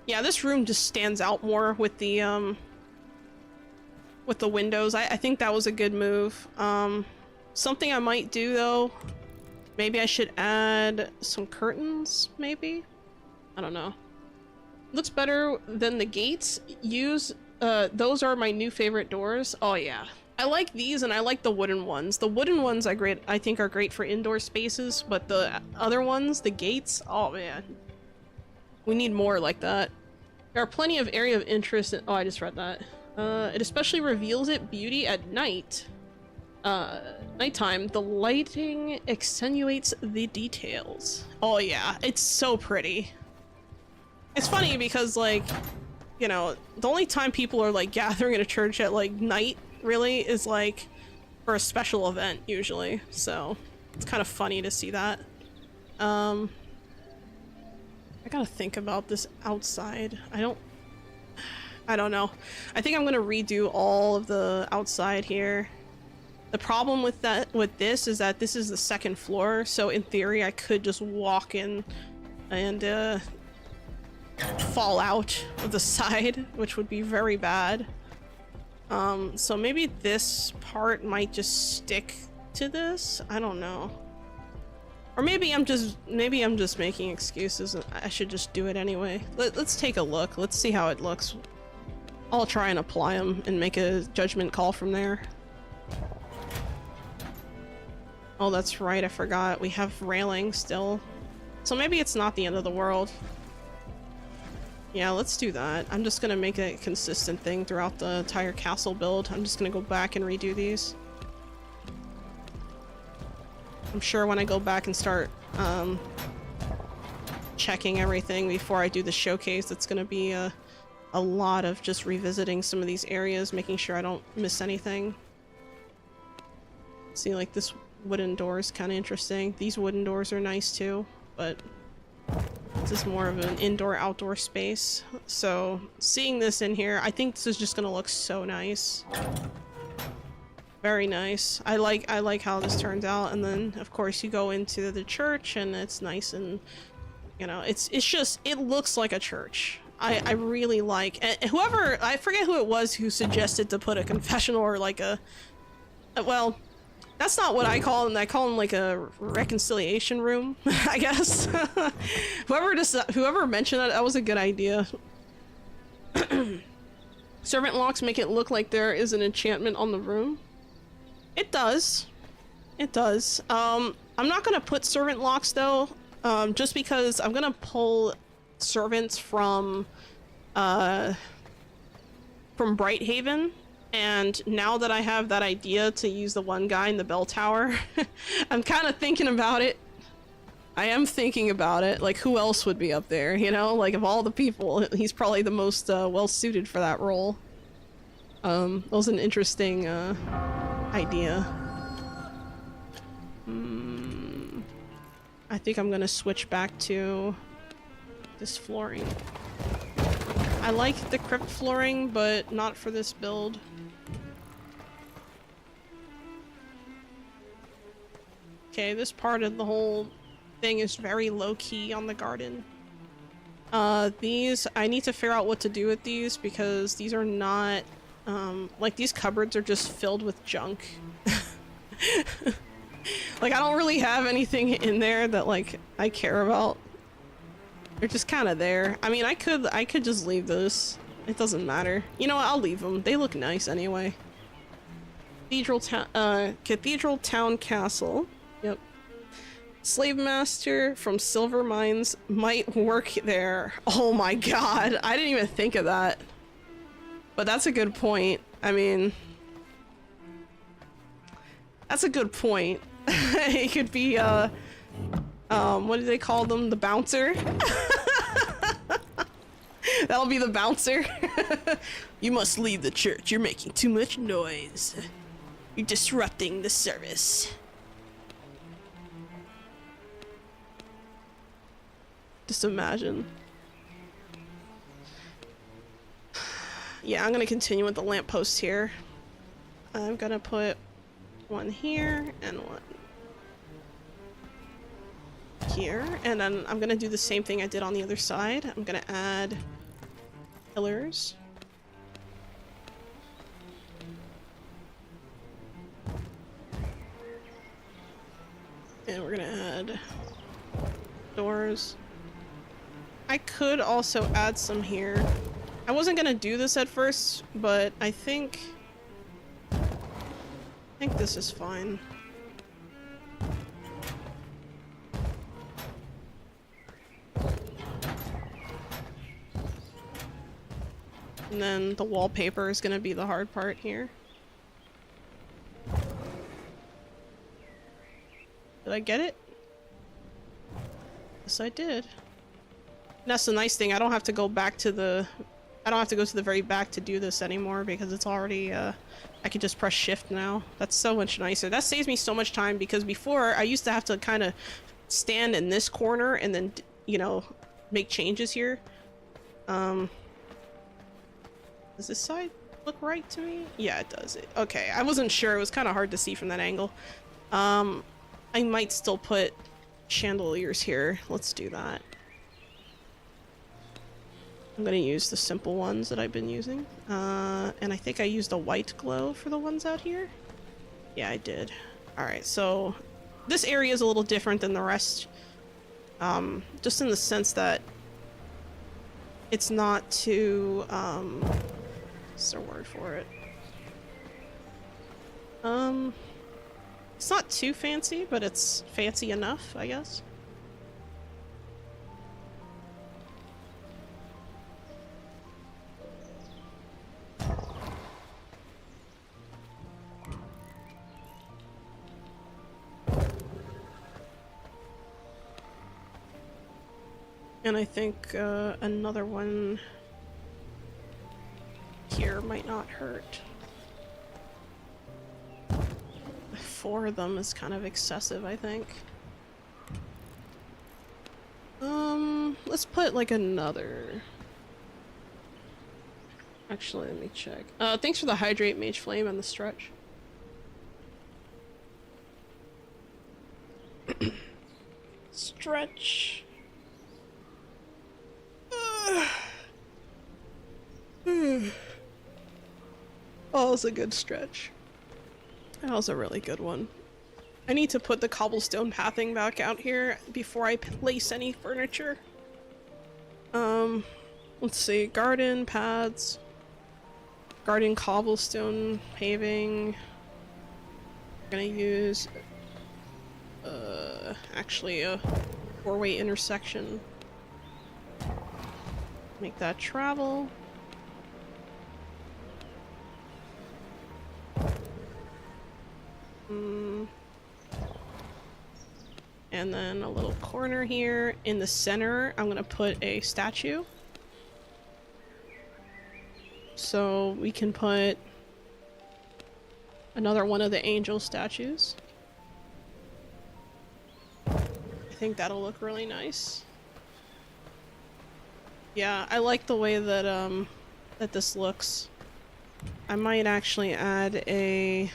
Yeah, this room just stands out more with the windows. I think that was a good move. Something I might do though, maybe I should add some curtains, maybe? I don't know. Looks better than the gates. Those are my new favorite doors. Oh yeah. I like these and I like the wooden ones. The wooden ones I think are great for indoor spaces, but the other ones, the gates, oh man. We need more like that. There are plenty of area of interest in— oh, I just read that. It especially reveals its beauty at night. Nighttime, the lighting accentuates the details. Oh yeah, it's so pretty. It's funny because like, you know, the only time people are like gathering at a church at like night really is like for a special event usually, so it's kind of funny to see that. I gotta think about this outside. I don't know. I think I'm gonna redo all of the outside here. The problem with this is that this is the second floor, so in theory I could just walk in and fall out of the side, which would be very bad. So maybe this part might just stick to this? I don't know. Or maybe I'm just making excuses and I should just do it anyway. Let's take a look. Let's see how it looks. I'll try and apply them and make a judgment call from there. Oh, that's right, I forgot. We have railing still. So maybe it's not the end of the world. Yeah, let's do that. I'm just gonna make a consistent thing throughout the entire castle build. I'm just gonna go back and redo these. I'm sure when I go back and start checking everything before I do the showcase, it's gonna be a lot of just revisiting some of these areas, making sure I don't miss anything. See, like this wooden door is kind of interesting. These wooden doors are nice too, but this is more of an indoor-outdoor space. So seeing this in here, I think this is just gonna look so nice. Very nice. I like how this turns out, and then of course you go into the church and it's nice, and you know, it's just, it looks like a church. I really like, and whoever, I forget who it was who suggested to put a confessional or like a, well, that's not what I call them. I call them like a reconciliation room, I guess. Whoever mentioned that was a good idea. Servant locks make it look like there is an enchantment on the room. It does. It does. I'm not gonna put servant locks though, just because I'm gonna pull servants from Brighthaven, and now that I have that idea to use the one guy in the bell tower, I'm kind of thinking about it. I am thinking about it, like who else would be up there, you know? Like of all the people, he's probably the most well-suited for that role. That was an interesting idea. I think I'm gonna switch back to this flooring. I like the crypt flooring, but not for this build. Okay, this part of the whole thing is very low-key on the garden. These, I need to figure out what to do with these because these are not, like these cupboards are just filled with junk. Like I don't really have anything in there that like I care about. They're just kind of there. I mean, I could just leave this. It doesn't matter. You know what? I'll leave them. They look nice anyway. Cathedral Town Castle. Yep. Slave Master from Silver Mines might work there. Oh my god. I didn't even think of that. But that's a good point. I mean, that's a good point. It could be, what do they call them? The bouncer? That'll be the bouncer. You must leave the church. You're making too much noise. You're disrupting the service. Just imagine. Yeah, I'm gonna continue with the lampposts here. I'm gonna put one here and one here, and then I'm gonna do the same thing I did on the other side. I'm gonna add pillars. And we're gonna add doors. I could also add some here. I wasn't gonna do this at first, but I think this is fine. And then the wallpaper is gonna be the hard part here. Did I get it? Yes, I did. And that's the nice thing. I don't have to go back to the... I don't have to go to the very back to do this anymore because it's already, I can just press shift now. That's so much nicer. That saves me so much time because before I used to have to kind of stand in this corner and then, you know, make changes here. Does this side look right to me? Yeah, it does. Okay, I wasn't sure. It was kind of hard to see from that angle. I might still put chandeliers here. Let's do that. I'm gonna use the simple ones that I've been using. And I think I used a white glow for the ones out here. Yeah, I did. Alright, so this area is a little different than the rest. Just in the sense that it's not too, what's the word for it? It's not too fancy, but it's fancy enough, I guess. And I think another one here might not hurt. 4 of them is kind of excessive, I think. Let's put like another... Actually, let me check. Thanks for the hydrate, Mage Flame, and the stretch. stretch. Oh, it's a good stretch. That was a really good one. I need to put the cobblestone pathing back out here before I place any furniture. Let's see. Garden paths. Garden cobblestone paving. I'm gonna use actually a four-way intersection. Make that travel. And then a little corner here. In the center, I'm gonna put a statue. So we can put another one of the angel statues. I think that'll look really nice. Yeah, I like the way that that this looks. I might actually add a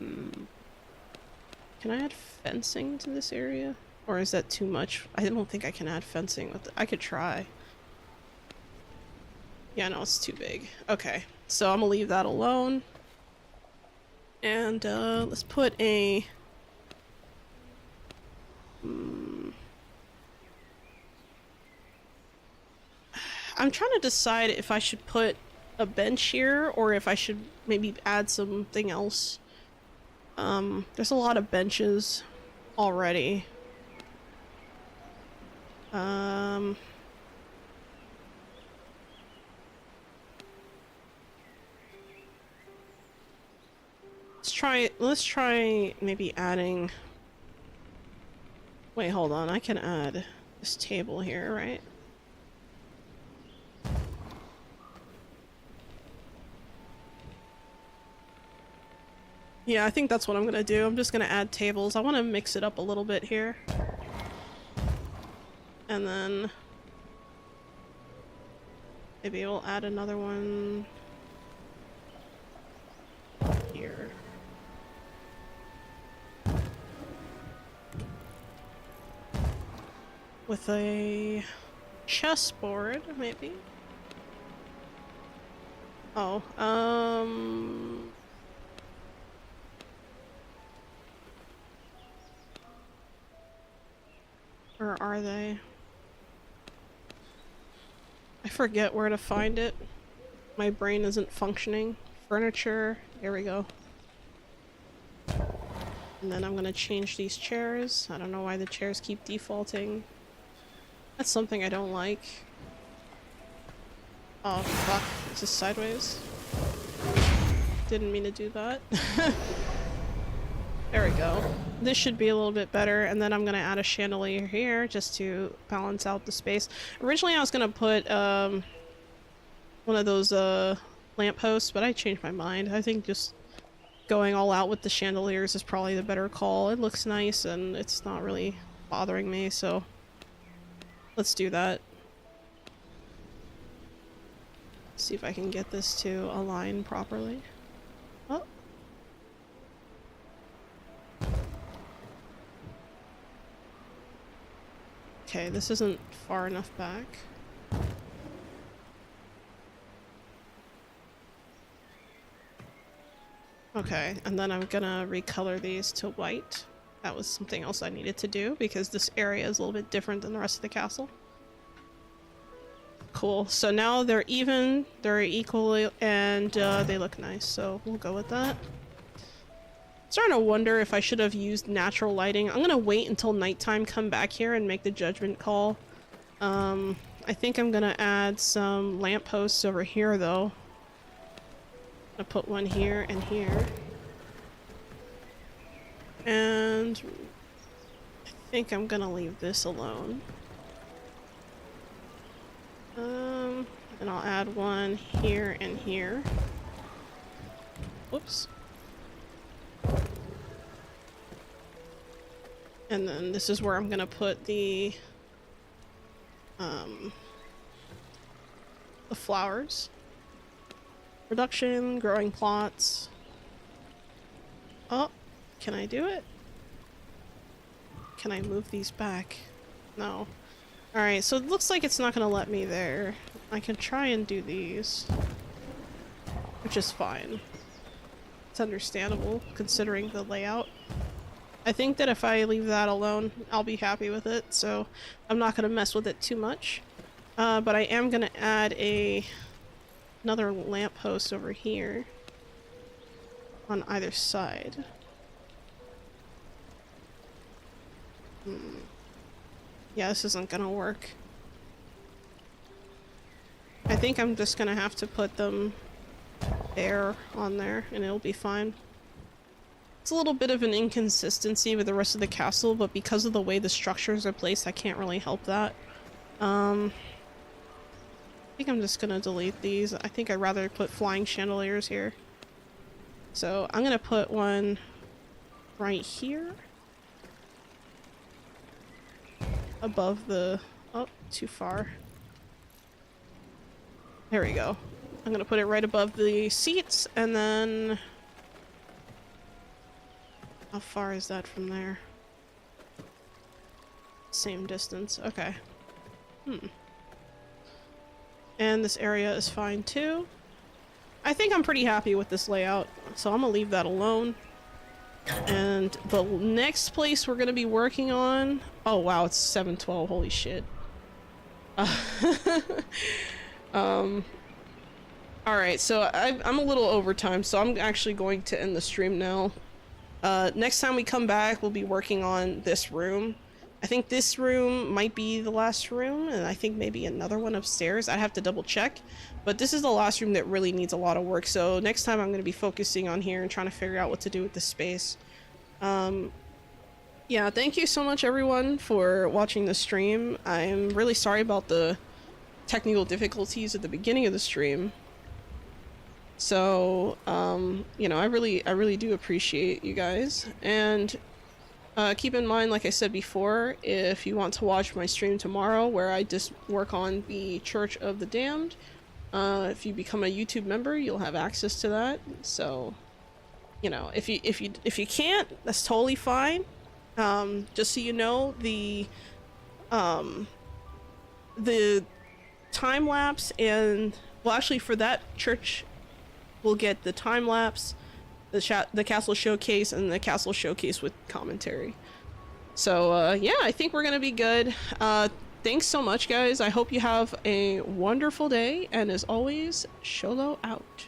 Can I add fencing to this area? Or is that too much? I don't think I can add fencing with it. I could try. Yeah, no, it's too big. Okay, so I'm gonna leave that alone. And let's put a I'm trying to decide if I should put a bench here or if I should maybe add something else. There's a lot of benches already. Let's try maybe adding. Wait, hold on. I can add this table here, right? Yeah, I think that's what I'm gonna do. I'm just gonna add tables. I want to mix it up a little bit here. And then maybe we'll add another one here. With a chessboard, maybe? Oh, where are they? I forget where to find it. My brain isn't functioning. Furniture, here we go. And then I'm gonna change these chairs. I don't know why the chairs keep defaulting. That's something I don't like. Oh fuck, is this sideways? Didn't mean to do that. There we go. This should be a little bit better, and then I'm gonna add a chandelier here just to balance out the space. Originally I was gonna put one of those lampposts, but I changed my mind. I think just going all out with the chandeliers is probably the better call. It looks nice and it's not really bothering me, so let's do that. See if I can get this to align properly. Oh. Okay, this isn't far enough back. Okay, and then I'm gonna recolor these to white. That was something else I needed to do because this area is a little bit different than the rest of the castle. Cool, so now they're even, they're equal, and they look nice, so we'll go with that. Starting to wonder if I should have used natural lighting. I'm gonna wait until nighttime, come back here and make the judgment call. I think I'm gonna add some lampposts over here though. I'm gonna put one here and here. And I think I'm gonna leave this alone. And I'll add one here and here. Whoops. And then this is where I'm gonna put the flowers. Production, growing plots. Oh, can I do it? Can I move these back? No. Alright, so it looks like it's not gonna let me there. I can try and do these. Which is fine. It's understandable, considering the layout. I think that if I leave that alone, I'll be happy with it, so I'm not gonna mess with it too much. But I am gonna add another lamppost over here. On either side. Yeah, this isn't gonna work. I think I'm just gonna have to put them there on there and it'll be fine. It's a little bit of an inconsistency with the rest of the castle, but because of the way the structures are placed, I can't really help that. I think I'm just gonna delete these. I think I'd rather put flying chandeliers here. So I'm gonna put one right here. Above the... oh, too far. There we go. I'm gonna put it right above the seats, and then... how far is that from there? Same distance. Okay. And this area is fine too. I think I'm pretty happy with this layout, so I'm gonna leave that alone. And the next place we're gonna be working on... oh wow, it's 7:12, holy shit. Alright, so I'm a little over time, so I'm actually going to end the stream now. Next time we come back, we'll be working on this room. I think this room might be the last room, and I think maybe another one upstairs. I'd have to double check, but this is the last room that really needs a lot of work, so next time I'm going to be focusing on here and trying to figure out what to do with this space. Yeah, thank you so much everyone for watching the stream. I'm really sorry about the technical difficulties at the beginning of the stream. So, you know, I really do appreciate you guys, and keep in mind, like I said before, if you want to watch my stream tomorrow where I just work on the Church of the Damned, if you become a YouTube member, you'll have access to that. So, you know, if you can't, that's totally fine. Just so you know, the time lapse and, well, actually for that church, we'll get the time lapse, the castle showcase, and the castle showcase with commentary. So yeah, I think we're gonna be good. Thanks so much guys. I hope you have a wonderful day, and as always, Xolo out.